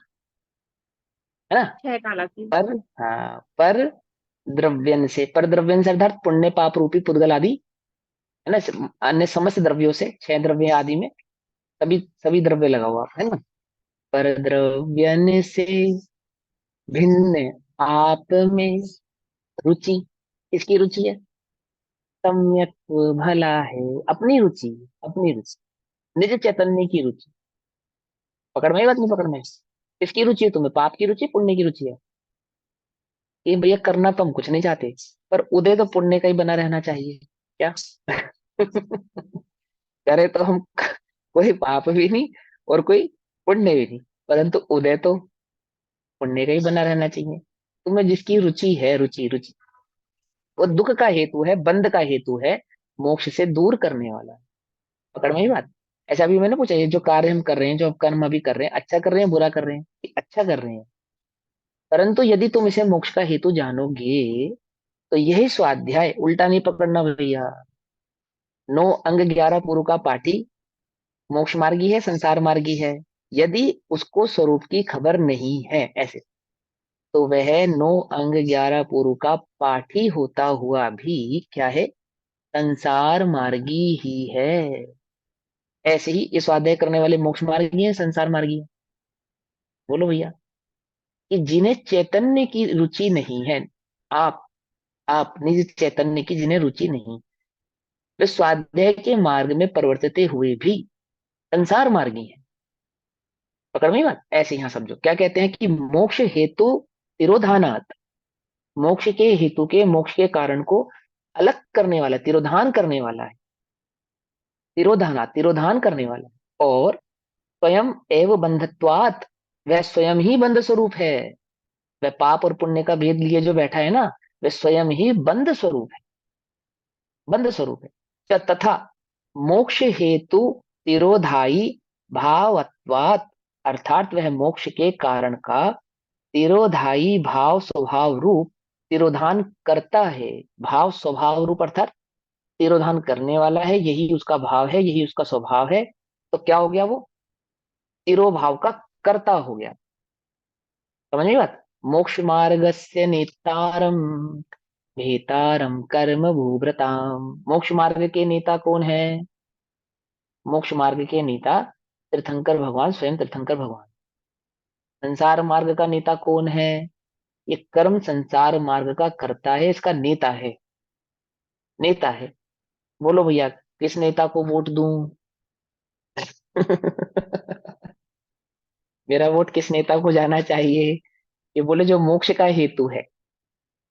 ना? छह काला की। पर, हाँ, पर द्रव्यन से, पर द्रव्यन से अर्थात पुण्य पाप रूपी पुद्गल आदि, है ना, अन्य समस्त द्रव्यों से, छह द्रव्य आदि में, सभी सभी द्रव्य लगा हुआ है ना। पर द्रव्यन से भिन्न आप में रुचि, किसकी रुचि है? सम्यक भला है, अपनी रुचि, अपनी रुचि, निज चैतन्य की रुचि। पकड़ में आई बात, नहीं पकड़ में आई? किसकी रुचि है तुम्हें, पाप की रुचि, पुण्य की रुचि है? ये भैया करना तो हम कुछ नहीं चाहते, पर उदय तो पुण्य का ही बना रहना चाहिए, क्या? करे तो हम कोई पाप भी नहीं और कोई पुण्य भी नहीं, परंतु उदय तो पुण्य का ही बना रहना चाहिए। तुम्हें जिसकी रुचि है, रुचि रुचि, वो दुख का हेतु है, बंध का हेतु है, मोक्ष से दूर करने वाला है। पकड़ में ही बात? ऐसा भी मैंने पूछा, ये जो कार्य हम कर रहे हैं, जो कर्म अभी कर रहे हैं, अच्छा कर रहे हैं बुरा कर रहे हैं? ये अच्छा कर रहे हैं, परंतु यदि तुम इसे मोक्ष का हेतु जानोगे, तो यही स्वाध्याय, उल्टा नहीं पकड़ना भैया। 9 अंग 11 पुरु का पाठी मोक्ष मार्गी है, संसार मार्गी है, यदि उसको स्वरूप की खबर नहीं है, ऐसे। तो वह 9 अंग 11 पुरु का पाठी होता हुआ भी क्या है, संसार मार्गी ही है। ऐसे ही ये स्वाध्याय करने वाले मोक्ष मार्गी हैं, संसार मार्गी हैं? बोलो भैया। कि जिन्हें चैतन्य की रुचि नहीं है, आप आप निज चैतन्य की जिन्हें रुचि नहीं, वे स्वाध्याय के मार्ग में परिवर्तित हुए भी संसार मार्गी हैं। पकड़ में बात। ऐसे यहां समझो क्या कहते हैं कि मोक्ष हेतु तिरोधानात्, मोक्ष के हेतु के, मोक्ष के कारण को अलग करने वाला, तिरोधान करने वाला है। तिरोधाना, तिरोधान करने वाला है। और स्वयं एव बंधत्वात्, वह स्वयं ही बंध स्वरूप है। वह पाप और पुण्य का भेद लिए जो बैठा है ना, वह स्वयं ही बंध स्वरूप है, बंध स्वरूप है। तथा मोक्ष हेतु तिरोधाई भावत्वात्, अर्थात वह मोक्ष के कारण का तिरोधाई भाव स्वभाव रूप तिरोधान करता है। भाव स्वभाव रूप अर्थात तिरोधान करने वाला है, यही उसका भाव है, यही उसका स्वभाव है। तो क्या हो गया, वो तिरोभाव का कर्ता हो गया। समझ में बात। मोक्ष मार्गस्य नेतारम भेतारम कर्म भूभृताम, मोक्ष मार्ग के नेता कौन है? मोक्ष मार्ग के नेता तीर्थंकर भगवान, स्वयं तीर्थंकर भगवान। संसार मार्ग का नेता कौन है? ये कर्म संसार मार्ग का कर्ता है, इसका नेता है, नेता है। बोलो भैया, किस नेता को वोट दूं? मेरा वोट किस नेता को जाना चाहिए? ये बोले जो मोक्ष का हेतु है,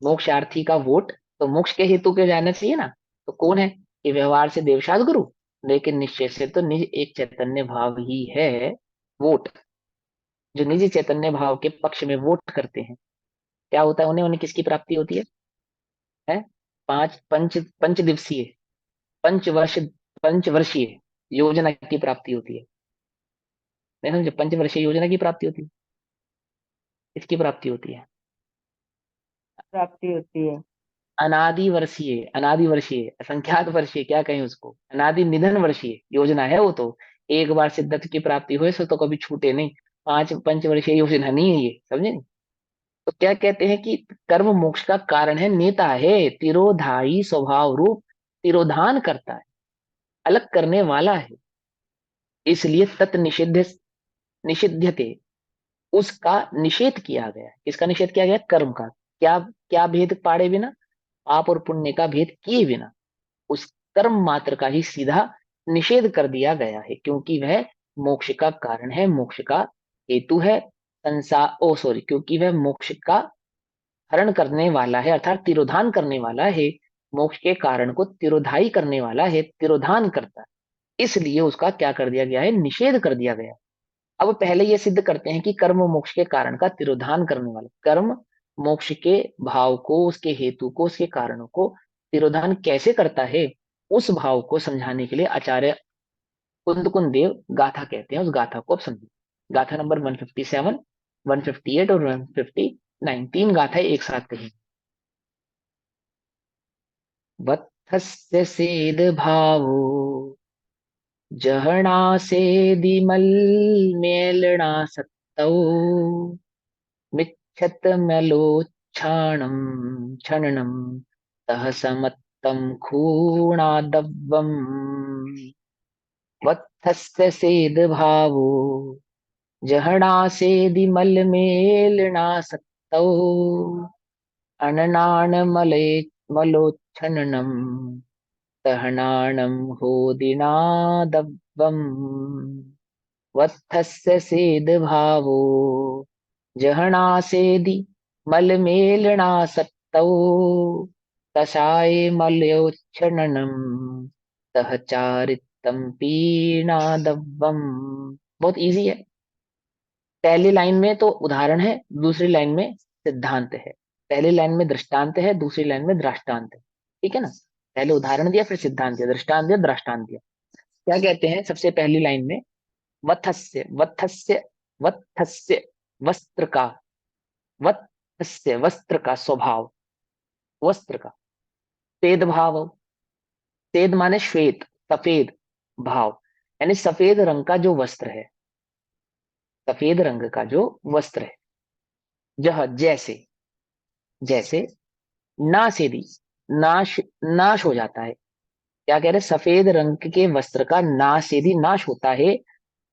मोक्षार्थी का वोट तो मोक्ष के हेतु के जाना चाहिए ना। तो कौन है? ये व्यवहार से देवशाद गुरु, लेकिन निश्चय से तो निज एक चैतन्य भाव ही है वोट। जो निजी चैतन्य भाव के पक्ष में वोट करते हैं, क्या होता है उन्हें, उन्हें किसकी प्राप्ति होती है? पांच पंच पंच दिवसीय, पंचवर्ष, पंचवर्षीय योजना की प्राप्ति होती है। नहीं समझे? पंचवर्षीय योजना की प्राप्ति होती है। इसकी प्राप्ति होती है प्राप्ति होती है। अनादि वर्षीय, अनादि वर्षीय, असंख्यात वर्षीय, क्या कहें उसको, अनादि निधन वर्षीय योजना है वो तो। एक बार सिद्धत की प्राप्ति हुए सो तो कभी छूटे नहीं। पांच पंचवर्षीय योजना नहीं है ये, समझे नहीं? तो क्या कहते हैं कि कर्म मोक्ष का कारण है, नेता है, तिरोधाई स्वभाव रूप तिरोधान करता है, अलग करने वाला है। इसलिए तत् निषिद्ध, निषिध्यते, उसका निषेध किया गया। किसका निषेध किया गया? कर्म का। क्या? क्या भेद पाड़े बिना? पाप और पुण्य का भेद किए बिना उस कर्म मात्र का ही सीधा निषेध कर दिया गया है, क्योंकि वह मोक्ष का कारण है, मोक्ष का हेतु है। संसार, ओ सॉरी, क्योंकि वह मोक्ष का हरण करने वाला है, अर्थात तिरोधान करने वाला है। मोक्ष के कारण को तिरोधाई करने वाला है, तिरोधान करता है। इसलिए उसका क्या कर दिया गया है? निषेध कर दिया गया। अब पहले ये सिद्ध करते हैं कि कर्म मोक्ष के कारण का तिरोधान करने वाला, कर्म मोक्ष के भाव को, उसके हेतु को, उसके कारणों को तिरोधान कैसे करता है, उस भाव को समझाने के लिए आचार्य कुंद कुंद देव गाथा कहते हैं। उस गाथा को अब समझिए। गाथा नंबर 157, 158 और 159, तीन गाथाएं एक साथ कही। वत्थस्य सेद भावो जहना सेदिमल मेलना सत्तौ मिच्छत मलोच्छाणं क्षणनं तह समत्तं खूणादव्वम्। वत्थस्य सेदभावो जहनासेदिमलमेलनासक्तौ अननानमले मलोच्छननम् दहनानं होदिनादव्वम्। वत्थस्य सेदभावो जहनासेदि मलमेलनासक्तौ कषाये मलयोच्छननम् तह चारित्तम् पीनादव्वम्। बहुत इजी है। पहली लाइन में तो उदाहरण है, दूसरी लाइन में सिद्धांत है। पहली लाइन में दृष्टांत है, दूसरी लाइन में दृष्टांत है। ठीक है ना? पहले उदाहरण दिया, फिर सिद्धांत दिया, दृष्टांत दिया, दृष्टांत दिया। क्या कहते हैं सबसे पहली लाइन में? वत्थस्य, वत्थस्य, वत्थस्य वस्त्र का, वत्थस्य वस्त्र का स्वभाव, वस्त्र का श्वेत भाव। श्वेत माने श्वेत, सफेद भाव, यानी सफेद रंग का जो वस्त्र है, सफेद रंग का जो वस्त्र है। यह जैसे, जैसे नासेदी, नाश, नाश हो जाता है। क्या कह रहे, सफेद रंग के वस्त्र का नासेदी नाश होता है,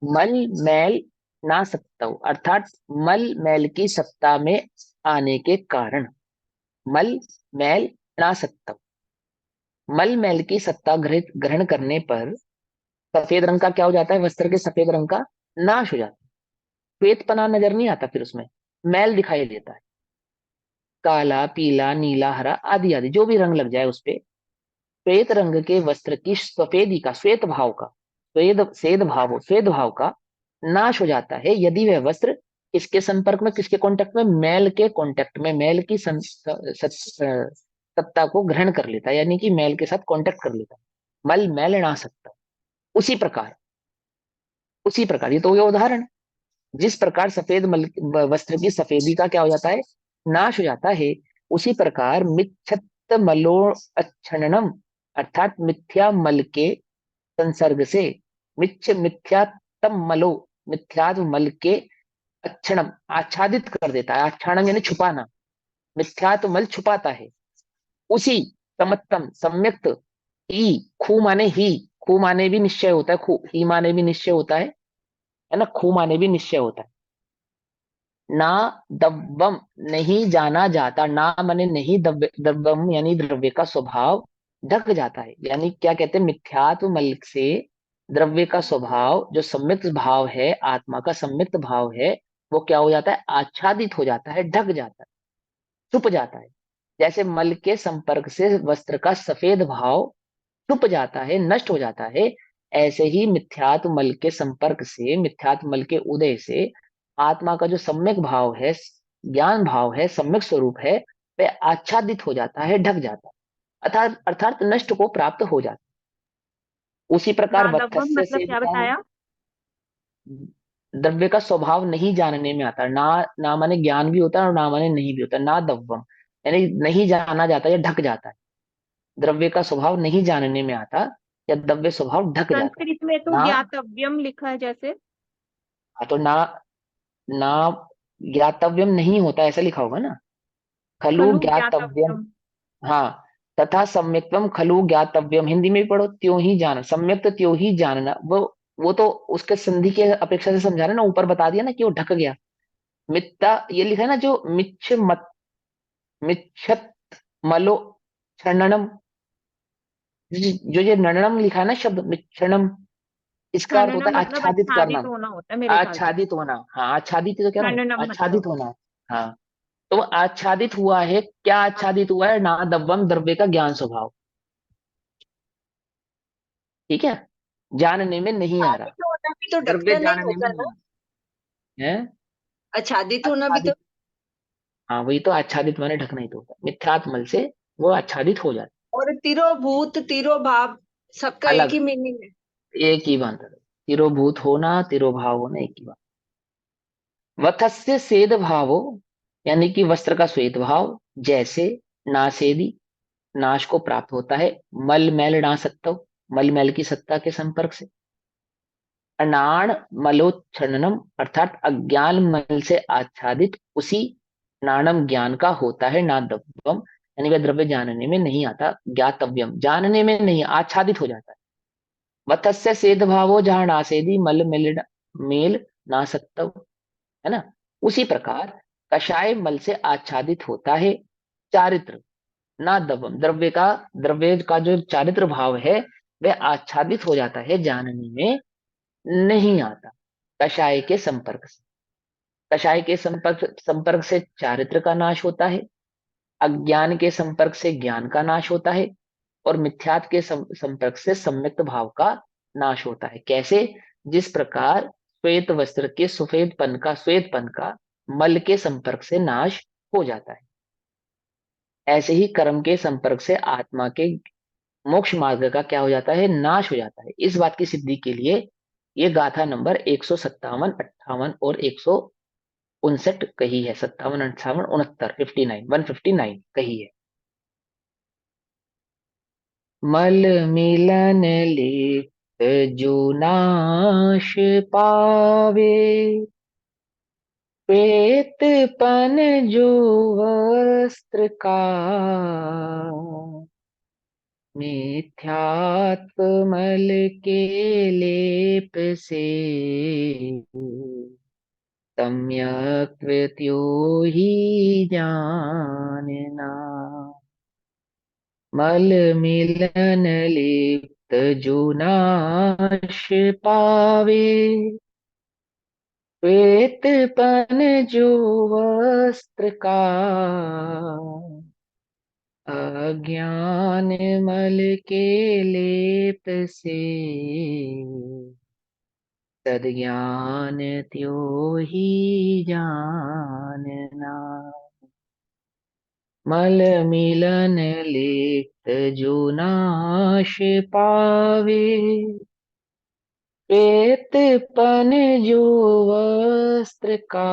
मल मैल ना सत्ता, अर्थात मल मैल की सत्ता में आने के कारण। मल मैल ना सत्ता, मल मैल की सत्ता ग्रहण करने पर सफेद रंग का क्या हो जाता है, वस्त्र के सफेद रंग का नाश हो जाता है। श्वेतपना नजर नहीं आता, फिर उसमें मैल दिखाई देता है। काला, पीला, नीला, हरा आदि आदि जो भी रंग लग जाए उस पे, श्वेत रंग के वस्त्र की सफेदी का, श्वेत भाव का, श्वेत भाव का नाश हो जाता है यदि वह वस्त्र किसके संपर्क में, किसके कांटेक्ट में, मैल के कांटेक्ट में, मैल की सत्ता को ग्रहण कर लेता है, यानी कि मैल के साथ कांटेक्ट कर लेता है। मल मैल ना सकता। उसी प्रकार, उसी प्रकार ये तो ये उदाहरण, जिस प्रकार सफेद वस्त्र की सफेदी का क्या हो जाता है, नाश हो जाता है, उसी प्रकार मिच्छत मलो अच्छननम, अर्थात मिथ्या मल के संसर्ग से, मिथ्यात्म मलो, मिथ्यात्म मल के अच्छणम आच्छादित कर देता है, आच्छादन यानी छुपाना, मिथ्यात्म मल छुपाता है। उसी समत्तम सम्यक्त ही, खू माने ही, खू माने भी निश्चय होता है, खू ही माने भी निश्चय होता है ना, खू माने भी निश्चय होता है। ना दव्वम नहीं जाना जाता, ना माने नहीं, दव्वम यानी द्रव्य का स्वभाव ढक जाता है, यानी क्या कहते हैं, मिथ्यात्व मल से द्रव्य का स्वभाव जो सम्यक्त भाव है, आत्मा का सम्यक्त भाव है, वो क्या हो जाता है, आच्छादित हो जाता है, ढक जाता है, छुप जाता है। जैसे मल के संपर्क से वस्त्र का सफेद भाव छुप जाता है, नष्ट हो जाता है, ऐसे ही मिथ्यात्व मल के संपर्क से, मिथ्यात्व मल के उदय से आत्मा का जो सम्यक भाव है, ज्ञान भाव है, सम्यक स्वरूप है, वह आच्छादित हो जाता है, ढक जाता है, अर्थात अर्थात नष्ट को प्राप्त हो जाता है। उसी प्रकार नादव्वम वत्थस्य मतलब से क्या बताया? द्रव्य का स्वभाव नहीं जानने में आता, ना ना माने ज्ञान भी होता है और ना माने नहीं भी होता, ना दव्वम यानी नहीं जाना जाता या ढक जाता है, द्रव्य का स्वभाव नहीं जानने में आता या द्रव्य स्वभाव ढक जाता है। संस्कृत में तो ना, ज्ञातव्यम लिखा है जैसे। हाँ तो ना, ना ज्ञातव्यम नहीं होता ऐसा लिखा होगा ना, खलु खलु ज्ञातव्यम। ज्ञातव्यम। हाँ, तथा सम्यक्तम खलु ज्ञातव्यम, हिंदी में भी पढ़ो, त्यों ही जाना, सम्यक्त त्यों ही जानना, वो तो उसके संधि के अपेक्षा से समझा रहे ना, ऊपर बता दिया ना कि वो ढक गया। मित्ता ये लिखा है ना, जो मिच्छ मत, मिच्छत मलो क्षणनम, जो ये नननम लिखा है ना शब्द मिक्षणम, इसका अर्थ होता खननम है मतलब आच्छादित करना, आच्छादित होना होता है मेरे ख्याल से। आच्छादित होना, हाँ आच्छादित तो कह रहा हूँ, खननम आच्छादित मतलब। होना। हाँ, तो वो आच्छादित हुआ है, क्या आच्छादित हुआ है, ना दव्वम द्रव्य का ज्ञान स्वभाव, ठीक है, जानने में नहीं आ रहा, आच्छादित होना भी तो द्रव्य ढकना नहीं जानने में होगा नहीं ना। आ रहा है। आच्छादित होना भी तो। आच्छादित, हाँ वही तो, आच्छादित माने ढकना ही तो होता है, मिथ्यात्मल से वो आच्छादित हो जाता और तिरोभूत तिरोभाव सबका है। एक अलग, ही मीनिंग है। एक ही बात है, तिरोभूत होना, तिरोभाव होना, एक ही बात। वथस्य सेद भावो, यानी कि वस्त्र का श्वेत भाव, जैसे नासेदी नाश को प्राप्त होता है, मल मैल ना सत्तो, मल मैल की सत्ता के संपर्क से, अनाण मलोच्छननम, अर्थात अज्ञान मल से आच्छादित उसी नाणम ज्ञान का होता है ना द्रव्यम, यानी वह द्रव्य जानने में नहीं आता, ज्ञातव्यम जानने में नहीं, आच्छादित हो जाता है। वतस्य सेद भावो जहां नासेदी मल मेल, मेल ना सत्तो, है ना, उसी प्रकार कषाय मल से आच्छादित होता है चारित्र, ना दबम द्रव्य का, द्रव्य का जो चारित्र भाव है वह आच्छादित हो जाता है, जानने में नहीं आता, कषाय के संपर्क से। कषाय के संपर्क से चारित्र का नाश होता है, अज्ञान के संपर्क से ज्ञान का नाश होता है, और मिथ्यात के संपर्क से सम्यक्त भाव का नाश होता है। कैसे, जिस प्रकार श्वेत वस्त्र के श्वेतपन का मल के संपर्क से नाश हो जाता है, ऐसे ही कर्म के संपर्क से आत्मा के मोक्ष मार्ग का क्या हो जाता है, नाश हो जाता है। इस बात की सिद्धि के लिए ये गाथा नंबर 157, 58 और 159 कही है, 57, 58, 69, 59, 159 कही है। मल मिलन लेत जो नाश पावे, श्वेतपन जो वस्त्र का, मिथ्यात्व मल के लेप से, सम्यक त्यो ही जानना। मल मिलन लिप्त जो नाश पावे, श्वेतपन जो वस्त्र का, अज्ञान मल के लेप से, सद्ज्ञान त्यो ही जानना। मल मिलन लिप्त जो नाश पावे, श्वेतपन जो वस्त्र का,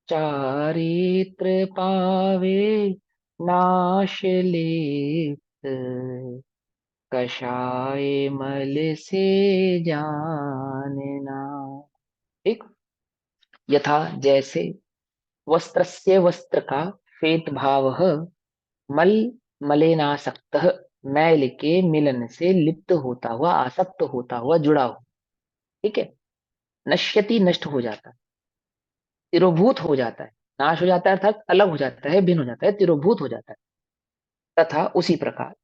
चारित्र पावे नाश लिप्त, कषाय मल से जानना। ठीक। यथा जैसे, वस्त्रस्य वस्त्र का, श्वेत भाव मल मलिनासक्त, मैल के मिलन से लिप्त होता हुआ, आसक्त होता हुआ, जुड़ा हुआ। ठीक है। नश्यति नष्ट हो जाता है, तिरोभूत हो जाता है, नाश हो जाता है अर्थात अलग हो जाता है, भिन्न हो जाता है, तिरोभूत हो जाता है। तथा उसी प्रकार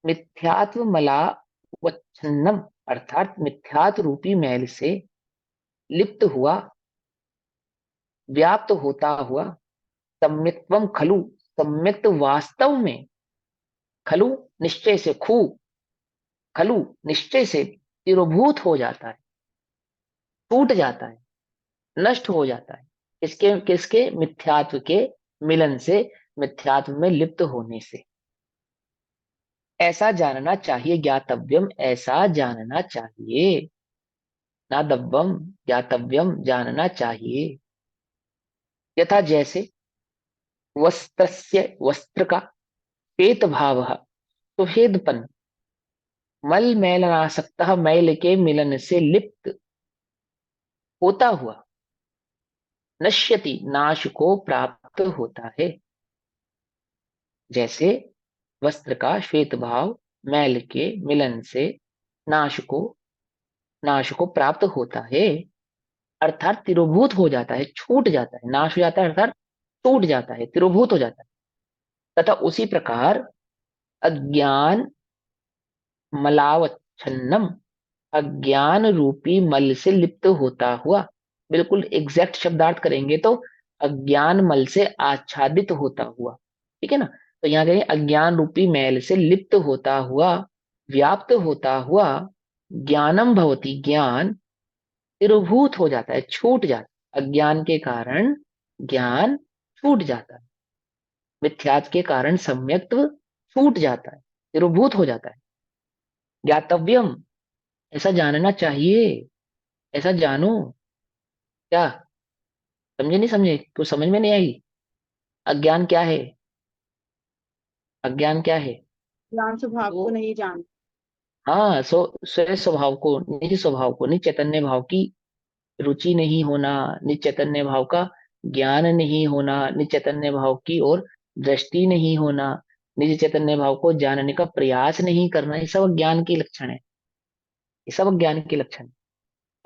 मिथ्यात्व मलावच्छन्नम, अर्थात मिथ्यात्व रूपी मैल से लिप्त हुआ, व्याप्त होता हुआ, सम्यक्त्वम खलु, सम्यक्त वास्तव में, खलु निश्चय से, खलु निश्चय से तिरोभूत हो जाता है, टूट जाता है, नष्ट हो जाता है। किसके किसके? मिथ्यात्व के मिलन से, मिथ्यात्व में लिप्त होने से। ऐसा जानना चाहिए, ज्ञातव्यम, ऐसा जानना चाहिए। नादव्यम, ज्ञातव्यम, जानना चाहिए। यथा जैसे, वस्त्रस्य वस्त्र का, श्वेत भाव सुहेदपन, मल मैलनासक्त, मैल के मिलन से लिप्त होता हुआ, नश्यति नाश को प्राप्त होता है। जैसे वस्त्र का श्वेत भाव मैल के मिलन से नाश को प्राप्त होता है, अर्थात तिरोभूत हो जाता है, छूट जाता है, नाश हो जाता है अर्थात टूट जाता है, तिरोभूत हो जाता है। तथा उसी प्रकार अज्ञान मलावच्छन्नम, अज्ञान रूपी मल से लिप्त होता हुआ, बिल्कुल एग्जैक्ट शब्दार्थ करेंगे तो अज्ञान मल से आच्छादित होता हुआ। ठीक है ना। तो यहाँ कहें अज्ञान रूपी मैल से लिप्त होता हुआ, व्याप्त होता हुआ, ज्ञानम भवति, ज्ञान तिरोभूत हो जाता है, छूट जाता है। अज्ञान के कारण ज्ञान छूट जाता है, मिथ्यात्व के कारण सम्यक्त्व छूट जाता है, तिरोभूत हो जाता है। ज्ञातव्यम, ऐसा जानना चाहिए, ऐसा जानो। क्या समझे? नहीं समझे? तो समझ में नहीं आई। अज्ञान क्या है? अज्ञान क्या है? ज्ञान स्वभाव तो को नहीं जान। हाँ, स्वयं स्वभाव को, निज स्वभाव को, निज चैतन्य भाव की रुचि नहीं होना, निज चैतन्य भाव का ज्ञान नहीं होना, निज चैतन्य भाव की और दृष्टि नहीं होना, निज चैतन्य भाव को जानने का प्रयास नहीं करना, ये सब ज्ञान के लक्षण है। ये सब ज्ञान के लक्षण,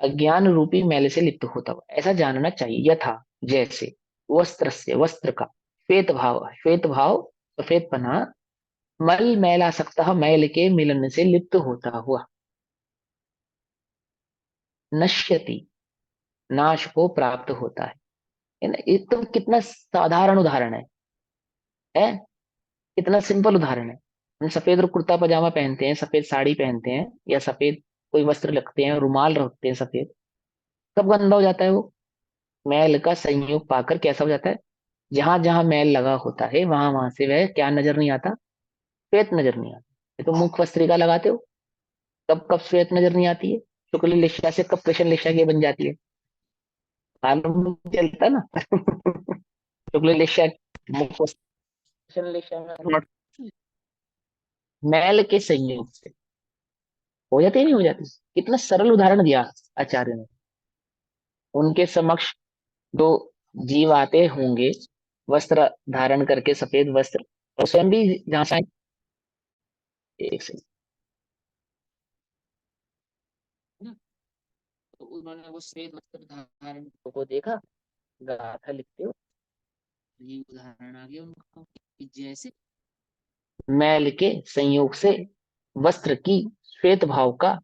अज्ञान रूपी मैल से लिप्त होता हुआ, ऐसा जानना चाहिए। यथा जैसे, वस्त्र से वस्त्र का, श्वेत भाव सफेद पना, मल मैलासक्तः, मैल के मिलन से लिप्त होता हुआ, नश्यति नाश को प्राप्त होता है ना। ये तो कितना साधारण उदाहरण है, कितना सिंपल उदाहरण है। हम सफेद कुर्ता पजामा पहनते हैं, सफेद साड़ी पहनते हैं, या सफेद कोई वस्त्र रखते हैं, रुमाल रखते हैं सफेद, कब गंदा हो जाता है वो? मैल का संयोग पाकर कैसा हो जाता है? जहां जहां मैल लगा होता है, वहां वहां से वह क्या नजर नहीं आता? श्वेत नजर नहीं आता। ये तो मुख वस्त्रिका लगाते हो, कब कब श्वेत नजर नहीं आती है? शुक्ल लिशा से कब कृष्ण लिशा की बन जाती है? मालूम नहीं चलता ना। शुक्ल लिशा, मुख वस्त्र, कृष्ण लिशा में मैल के संयोग से हो, जाती है, नहीं हो जाती? कितना सरल उदाहरण दिया आचार्य ने। उनके समक्ष जो जीव आते होंगे वस्त्र धारण करके, सफेद वस्त्र, और स्वयं भी झांसा। एक से ना, तो उन्होंने वो श्वेत वस्त्र धारण को देखा, गाथा लिखते हो, ये उदाहरण आ गया उनका कि जैसे मैल के संयोग से वस्त्र की श्वेत भाव का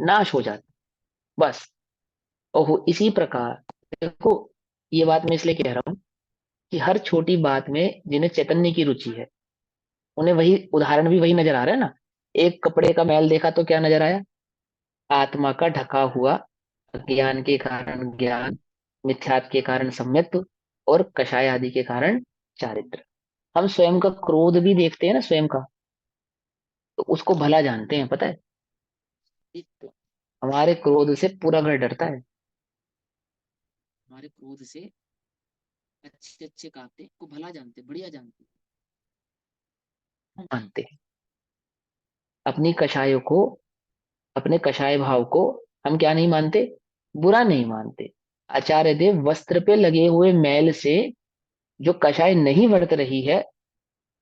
नाश हो जाता, बस। और इसी प्रकार, देखो, ये बात मैं इसलिए कह रहा हूं कि हर छोटी बात में जिन्हें चैतन्य की रुचि है, उन्हें वही उदाहरण भी वही नजर आ रहा है ना। एक कपड़े का मैल देखा तो क्या नजर आया? आत्मा का ढका हुआ, अज्ञान के कारण ज्ञान, मिथ्यात्व के कारण सम्यत्व, और कषाय आदि के कारण चारित्र। हम स्वयं का क्रोध भी देखते हैं ना, स्वयं का, तो उसको भला जानते हैं, पता है। तो हमारे क्रोध से पूरा घर डरता है, हमारे क्रोध से अच्छे अच्छे कांटे को भला जानते, बढ़िया जानते, मानते हैं अपनी कषायों को, अपने कषाय भाव को। हम क्या नहीं मानते? बुरा नहीं मानते। आचार्य देव वस्त्र पे लगे हुए मैल से जो कषाय नहीं वर्त रही है,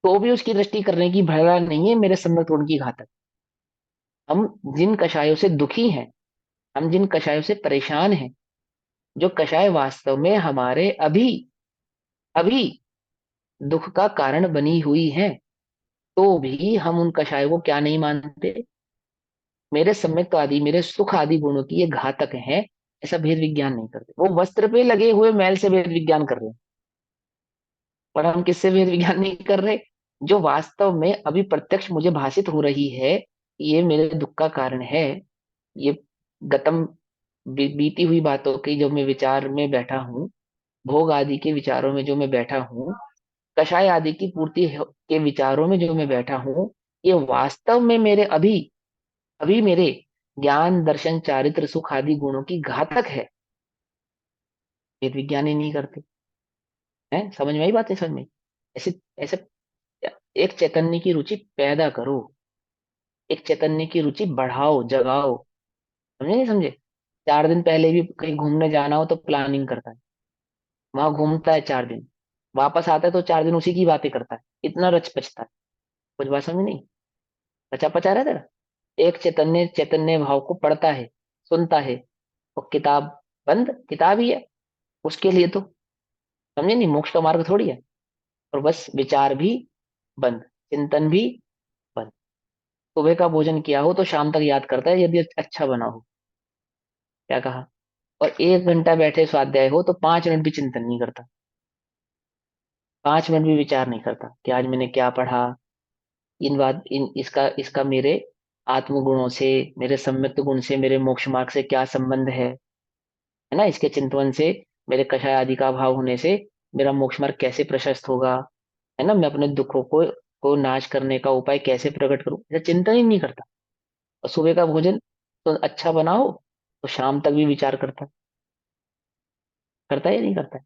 तो भी उसकी दृष्टि करने की भला नहीं है, मेरे सम्यक उनकी घातक। हम जिन कषायों से दुखी हैं, हम जिन कषायों से परेशान हैं, जो कषाय वास्तव में हमारे अभी अभी दुख का कारण बनी हुई है, तो भी हम उन कषायों को क्या नहीं मानते? मेरे सम्यक्त आदि, मेरे सुख आदि गुणों की ये घातक है, ऐसा भेद विज्ञान नहीं करते। वो वस्त्र पे लगे हुए मैल से भेद विज्ञान कर रहे हैं, पर हम किससे भेद विज्ञान नहीं कर रहे? जो वास्तव में अभी प्रत्यक्ष मुझे भाषित हो रही है, ये मेरे दुख का कारण है। ये गतम बीती हुई बातों की जो मैं विचार में बैठा हूँ, भोग आदि के विचारों में जो मैं बैठा हूँ, कषाय आदि की के विचारों में जो मैं बैठा हूँ, ये वास्तव में मेरे अभी अभी मेरे ज्ञान दर्शन चारित्र सुख आदि गुणों की घातक है। वेद विज्ञान ही नहीं करते हैं। समझ में आई बात है? समझ में? ऐसे ऐसे एक चैतन्य की रुचि पैदा करो, एक चैतन्य की रुचि बढ़ाओ, जगाओ। समझे नहीं समझे? 4 दिन पहले भी कहीं घूमने जाना हो तो प्लानिंग करता है, वहां घूमता है 4 दिन, वापस आता है तो 4 दिन उसी की बातें करता है, इतना रच पचता है। कुछ बात समझ नहीं? पचा पचा रहता है। एक चैतन्य चैतन्य भाव को पढ़ता है, सुनता है, और किताब बंद, किताब ही है उसके लिए तो। समझे नहीं? मोक्ष का मार्ग थोड़ी है। और बस विचार भी बंद, चिंतन भी बंद। सुबह का भोजन किया हो तो शाम तक याद करता है, यदि अच्छा बना हो। क्या कहा? और 1 घंटा बैठे स्वाध्याय हो तो 5 मिनट भी चिंतन नहीं करता, 5 मिनट भी विचार नहीं करता कि आज मैंने क्या पढ़ा, इन बात इन इसका इसका मेरे आत्मगुणों से, मेरे सम्यक्त गुण से, मेरे मोक्ष मार्ग से क्या संबंध है ना। इसके चिंतन से, मेरे कषाय आदि का अभाव होने से मेरा मोक्ष मार्ग कैसे प्रशस्त होगा, है ना। मैं अपने दुखों को नाश करने का उपाय कैसे प्रकट करूं, ऐसा चिंतन ही नहीं करता। और सुबह का भोजन तो अच्छा बना हो तो शाम तक भी विचार करता है या नहीं करता है?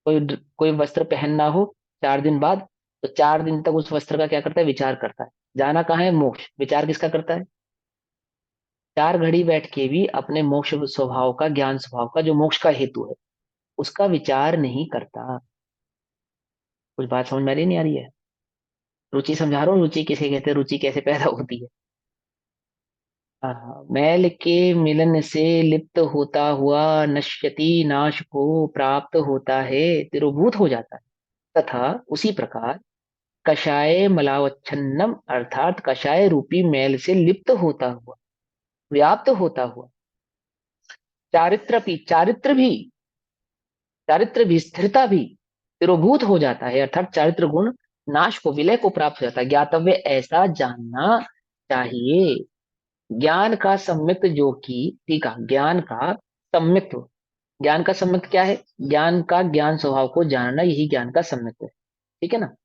कोई वस्त्र पहनना हो 4 दिन बाद, तो 4 दिन तक उस वस्त्र का क्या करता है? विचार करता है। जाना कहाँ है? मोक्ष। विचार किसका करता है? 4 घड़ी बैठ के भी अपने मोक्ष स्वभाव का, ज्ञान स्वभाव का, जो मोक्ष का हेतु है, उसका विचार नहीं करता। कुछ बात समझ में आ रही नहीं आ रही है? रुचि समझा रहा हूँ, रुचि किसे कहते हैं, रुचि कैसे पैदा होती है। हाँ, मैल के मिलन से लिप्त होता हुआ नश्यति, नाश को प्राप्त होता है, तिरोभूत हो जाता है। तथा उसी प्रकार कषाय मलावच्छन्नम, अर्थात कषाय रूपी मैल से लिप्त होता हुआ, व्याप्त होता हुआ, चारित्र भी स्थिरता भी तिरोभूत हो जाता है, अर्थात चारित्र गुण नाश को, विलय को प्राप्त हो जाता है। ज्ञातव्य, ऐसा जानना चाहिए। ज्ञान का सम्यक्त जो कि, ठीक है, ज्ञान का सम्यक्त क्या है? ज्ञान का ज्ञान स्वभाव को जानना, यही ज्ञान का सम्यक्त है। ठीक है ना।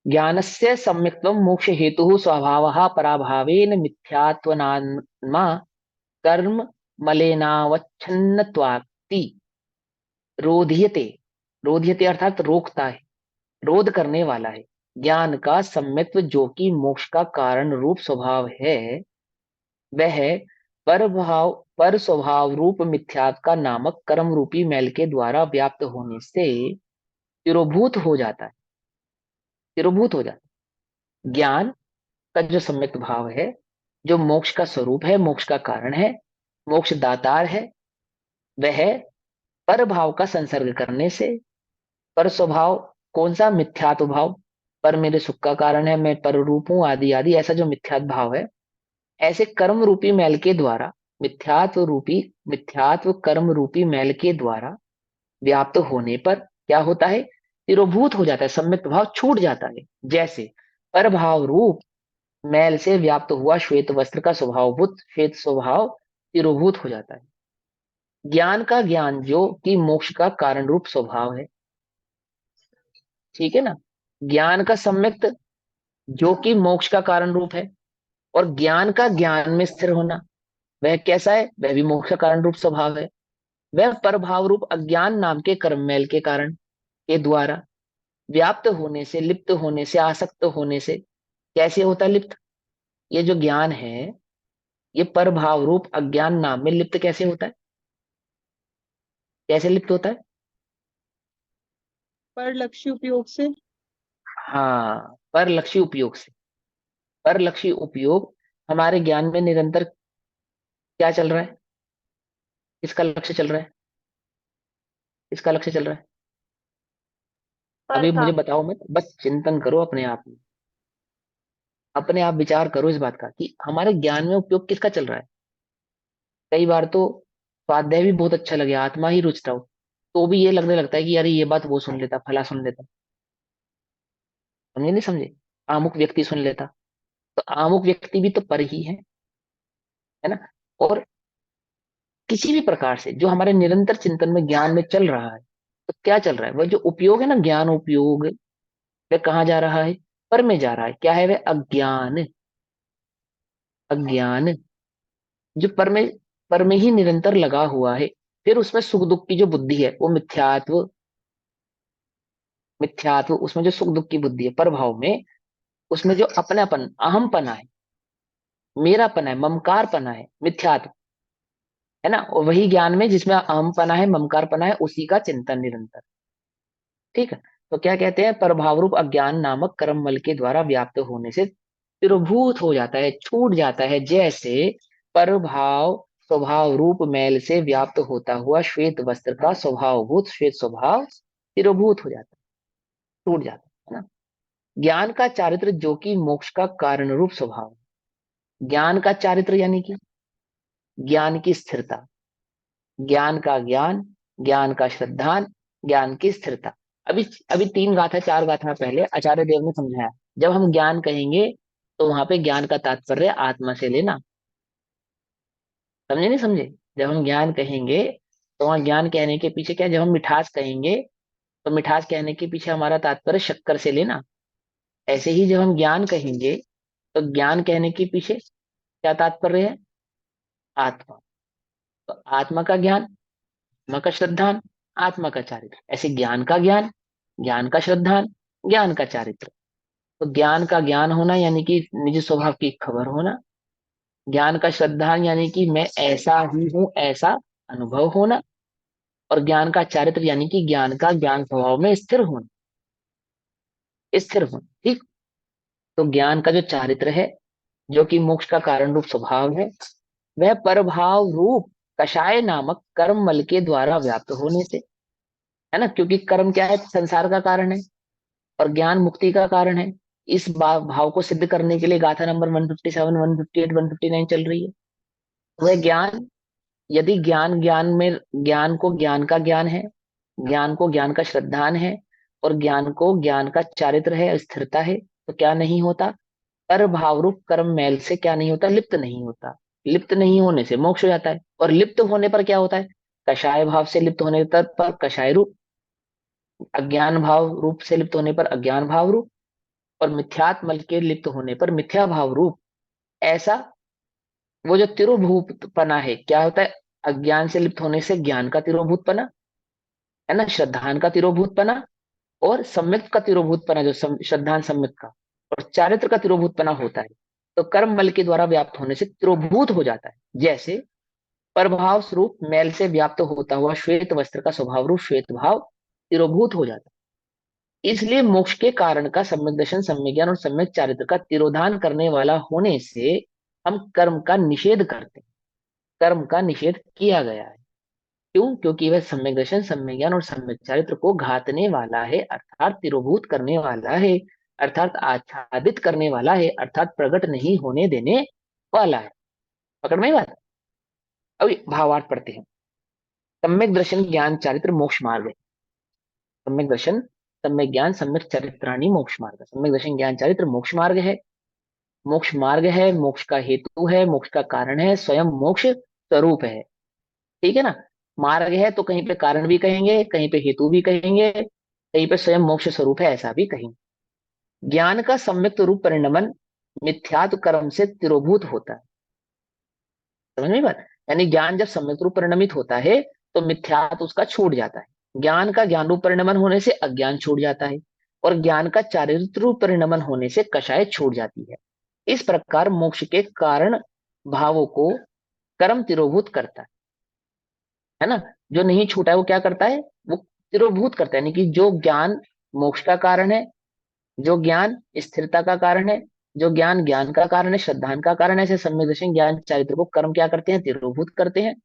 ज्ञानस्य सम्यक्त्वं मोक्ष हेतु स्वभावः पराभावेन मिथ्यात्वनात्मा कर्म मलेनावच्छन्नत्वात्ति रोध्यते। रोध्यते अर्थात रोकता है, रोध करने वाला है। ज्ञान का सम्यत्व जो कि मोक्ष का कारण रूप स्वभाव है, वह पर स्वभाव रूप मिथ्यात्व का नामक कर्म रूपी मैल के द्वारा व्याप्त होने से तिरोभूत हो जाता है। तिरोभूत हो जाता है। ज्ञान का जो सम्यक भाव है, जो मोक्ष का स्वरूप है, मोक्ष का कारण है, मोक्ष दातार है, वह पर भाव का संसर्ग करने से, पर स्वभाव कौन सा? मिथ्यात्व भाव, पर मेरे सुख का कारण है, मैं पर रूप हूं, आदि आदि, ऐसा जो मिथ्यात्व भाव है, ऐसे कर्म रूपी मैल के द्वारा, मिथ्यात्व कर्म रूपी मैल के द्वारा व्याप्त होने पर क्या होता है? तिरोभूत हो जाता है, सम्यक भाव छूट जाता है। जैसे पर भाव रूप मैल से व्याप्त हुआ श्वेत वस्त्र का स्वभावभूत श्वेत स्वभाव तिरोभूत हो जाता है। ज्ञान का ज्ञान जो कि मोक्ष का कारण रूप स्वभाव है, ठीक है ना? ज्ञान का सम्यक्त जो कि मोक्ष का कारण रूप है, और ज्ञान का ज्ञान में स्थिर होना, वह कैसा है? वह भी मोक्ष का कारण रूप स्वभाव है। वह परभाव रूप अज्ञान नाम के कर्ममेल के कारण के द्वारा व्याप्त होने से, लिप्त होने से, आसक्त होने से कैसे होता है लिप्त? ये जो ज्ञान है, ये परभाव रूप अज्ञान नाम में लिप्त कैसे होता है? कैसे लिप्त होता है? पर लक्ष्य उपयोग से। हाँ, पर लक्ष्य उपयोग से। पर लक्ष्य उपयोग हमारे ज्ञान में निरंतर क्या चल रहा है? किसका लक्ष्य चल रहा है? किसका लक्ष्य चल रहा है? पर अभी का। मुझे बताओ मत, बस चिंतन करो अपने आप में, अपने आप विचार करो इस बात का कि हमारे ज्ञान में उपयोग किसका चल रहा है। कई बार तो स्वाध्याय भी बहुत अच्छा लगे, आत्मा ही रुचता हो, तो भी ये लगने लगता है कि यार ये बात वो सुन लेता, फला सुन लेता। समझे नहीं समझे? आमुक व्यक्ति सुन लेता, तो आमुक व्यक्ति भी तो पर ही है ना? और किसी भी प्रकार से जो हमारे निरंतर चिंतन में ज्ञान में चल रहा है, तो क्या चल रहा है? वह जो उपयोग है ना, ज्ञान उपयोग, वह कहाँ जा रहा है? पर में जा रहा है। क्या है वह? अज्ञान। अज्ञान जो पर में ही निरंतर लगा हुआ है, फिर उसमें सुख दुख की जो बुद्धि है वो मिथ्यात्व, मिथ्यात्व उसमें जो सुख दुख की बुद्धि है पर भाव में, उसमें जो अपनापन अहमपना है, मेरापना है, ममकारपना है, मिथ्यात्व है ना? और वही ज्ञान में जिसमें अहमपना है, ममकारपना है, उसी का चिंतन निरंतर। ठीक है? तो क्या कहते हैं? प्रभाव रूप अज्ञान नामक कर्म मल के द्वारा व्याप्त होने से तिरोभूत हो जाता है, छूट जाता है। जैसे परभाव स्वभाव रूप मैल से व्याप्त होता हुआ श्वेत वस्त्र का स्वभावभूत श्वेत स्वभाव तिरोभूत हो जाता है, टूट जाता है ना? ज्ञान का चारित्र जो कि मोक्ष का कारण रूप स्वभाव है। ज्ञान का चारित्र यानी कि ज्ञान की स्थिरता, ज्ञान का ज्ञान, ज्ञान का श्रद्धान, ज्ञान की स्थिरता। अभी अभी 3 गाथा 4 गाथा पहले आचार्य देव ने समझाया, जब हम ज्ञान कहेंगे तो वहां पे ज्ञान का तात्पर्य आत्मा से लेना। समझे नहीं समझे? जब हम ज्ञान कहेंगे तो वहां ज्ञान कहने के पीछे क्या, जब हम मिठास कहेंगे तो मिठास कहने के पीछे हमारा तात्पर्य शक्कर से लेना। ऐसे ही जब हम ज्ञान कहेंगे तो ज्ञान कहने के पीछे क्या तात्पर्य है? आत्मा। तो आत्मा का ज्ञान, आत्मा का श्रद्धान, आत्मा का चारित्र। ऐसे ज्ञान का ज्ञान, ज्ञान का श्रद्धान, ज्ञान का चारित्र। तो ज्ञान का ज्ञान होना यानी कि निज स्वभाव की खबर होना, ज्ञान का श्रद्धान यानी कि मैं ऐसा ही हूं ऐसा अनुभव होना, और ज्ञान का चारित्र यानी कि ज्ञान का ज्ञान स्वभाव में स्थिर होना, स्थिर होना। ठीक? तो ज्ञान का जो चारित्र है, जो कि मोक्ष का कारण रूप स्वभाव है, वह परभाव रूप कषाय नामक कर्म मल के द्वारा व्याप्त होने से, है ना? क्योंकि कर्म क्या है? संसार का कारण है, और ज्ञान मुक्ति का कारण है। इस भाव को सिद्ध करने के लिए गाथा नंबर 157, 158, 159 चल रही है। वह ज्ञान, यदि ज्ञान ज्ञान में, ज्ञान को ज्ञान का ज्ञान है, ज्ञान को ज्ञान का श्रद्धान है, और ज्ञान को ज्ञान का चारित्र है, स्थिरता है, तो क्या नहीं होता? पर भाव रूप कर्म मैल से क्या नहीं होता? लिप्त नहीं होता। लिप्त नहीं होने से मोक्ष हो जाता है, और लिप्त होने पर क्या होता है? कषाय भाव से लिप्त होने पर कषाय रूप, अज्ञान भाव रूप से लिप्त होने पर अज्ञान भाव रूप, और मिथ्यात्मल के लिप्त होने पर मिथ्या भाव रूप। ऐसा वो जो तिरोभूतपना है, क्या होता है? अज्ञान से लिप्त होने से ज्ञान का तिरोभूतपना, है ना? श्रद्धान का तिरोभूतपना, और सम्यक का तिरोभूतपना, जो श्रद्धान सम्यक का, और चारित्र का तिरोभूतपना होता है। तो कर्म मल के द्वारा व्याप्त होने से तिरोभूत हो जाता है। जैसे प्रभाव स्वरूप मैल से व्याप्त होता हुआ श्वेत वस्त्र का स्वभाव रूप श्वेत भाव तिरोभूत हो जाता है। इसलिए मोक्ष के कारण का सम्यक दर्शन, सम्यक ज्ञान और सम्यक चारित्र का तिरोधान करने वाला होने से हम कर्म का निषेध करते हैं। कर्म का निषेध किया गया है। क्यों? क्योंकि वह सम्यक दर्शन, सम्यक ज्ञान और सम्यक चारित्र को घातने वाला है, अर्थात तिरोभूत करने वाला है, अर्थात आच्छादित करने वाला है, अर्थात प्रकट नहीं होने देने वाला है। पकड़ में बात। अभी भावार्थ पढ़ते हैं। सम्यक दर्शन ज्ञान चारित्र मोक्ष मार्ग है। सम्यक दर्शन, सम्यक ज्ञान, सम्यक चरित्राणी मोक्ष मार्ग। सम्यक दर्शन ज्ञान चारित्र मोक्ष मार्ग है। मोक्ष मार्ग है, मोक्ष का हेतु है, मोक्ष का कारण है, स्वयं मोक्ष स्वरूप है। ठीक है ना। मार्ग है तो कहीं पे कारण भी कहेंगे, कहीं पे हेतु भी कहेंगे, कहीं पे स्वयं मोक्ष स्वरूप है ऐसा भी कहेंगे। ज्ञान का सम्यक रूप परिणमन मिथ्यात्व कर्म से तिरोभूत होता है। समझ में बात। यानी ज्ञान जब सम्यक रूप परिणमित होता है तो मिथ्यात्व उसका छूट जाता है। ज्ञान का ज्ञान रूप परिणमन होने से अज्ञान छूट जाता है, और ज्ञान का चारित्र रूप परिणमन होने से कषाय छूट जाती है। इस प्रकार मोक्ष के कारण भावों को कर्म तिरोभूत करता है ना। जो नहीं छूटा है वो क्या करता है? वो तिरोभूत करता है। यानी कि जो ज्ञान मोक्ष का कारण है, जो ज्ञान स्थिरता का कारण है, जो ज्ञान ज्ञान का कारण है, श्रद्धान का कारण है, ऐसे सम्यक दर्शन ज्ञान चारित्र को कर्म क्या करते हैं? तिरोभूत करते हैं।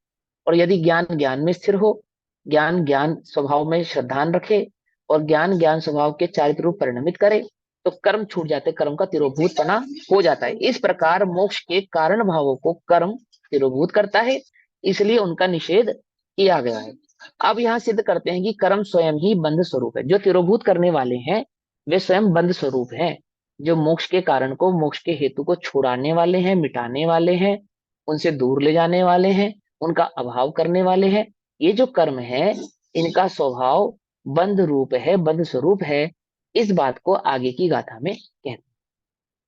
और यदि ज्ञान ज्ञान में स्थिर हो, ज्ञान ज्ञान स्वभाव में श्रद्धान रखे, और ज्ञान ज्ञान स्वभाव के चारित्र रूप परिणमित करे, तो कर्म छूट जाते, कर्म का तिरोभूत पना हो जाता है। इस प्रकार मोक्ष के कारण भावों को कर्म तिरोभूत करता है, इसलिए उनका निषेध किया गया है। अब यहाँ सिद्ध करते हैं कि कर्म स्वयं ही बंध स्वरूप है। जो तिरोभूत करने वाले हैं वे स्वयं बंध स्वरूप हैं। जो मोक्ष के कारण को, मोक्ष के हेतु को छुड़ाने वाले हैं, मिटाने वाले हैं, उनसे दूर ले जाने वाले हैं, उनका अभाव करने वाले हैं, ये जो कर्म है इनका स्वभाव बंध रूप है, बंध स्वरूप है। इस बात को आगे की गाथा में कहते हैं।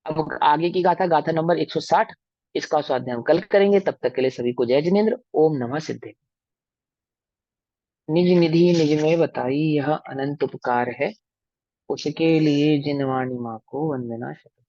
अब आगे की गाथा, गाथा नंबर 160, इसका स्वाध्याय हम कल करेंगे। तब तक के लिए सभी को जय जिनेन्द्र। ओम नमः सिद्धे। निज निधि निज में बताई यह अनंत उपकार है, उसके लिए जिन वाणी माँ को वंदना शतम।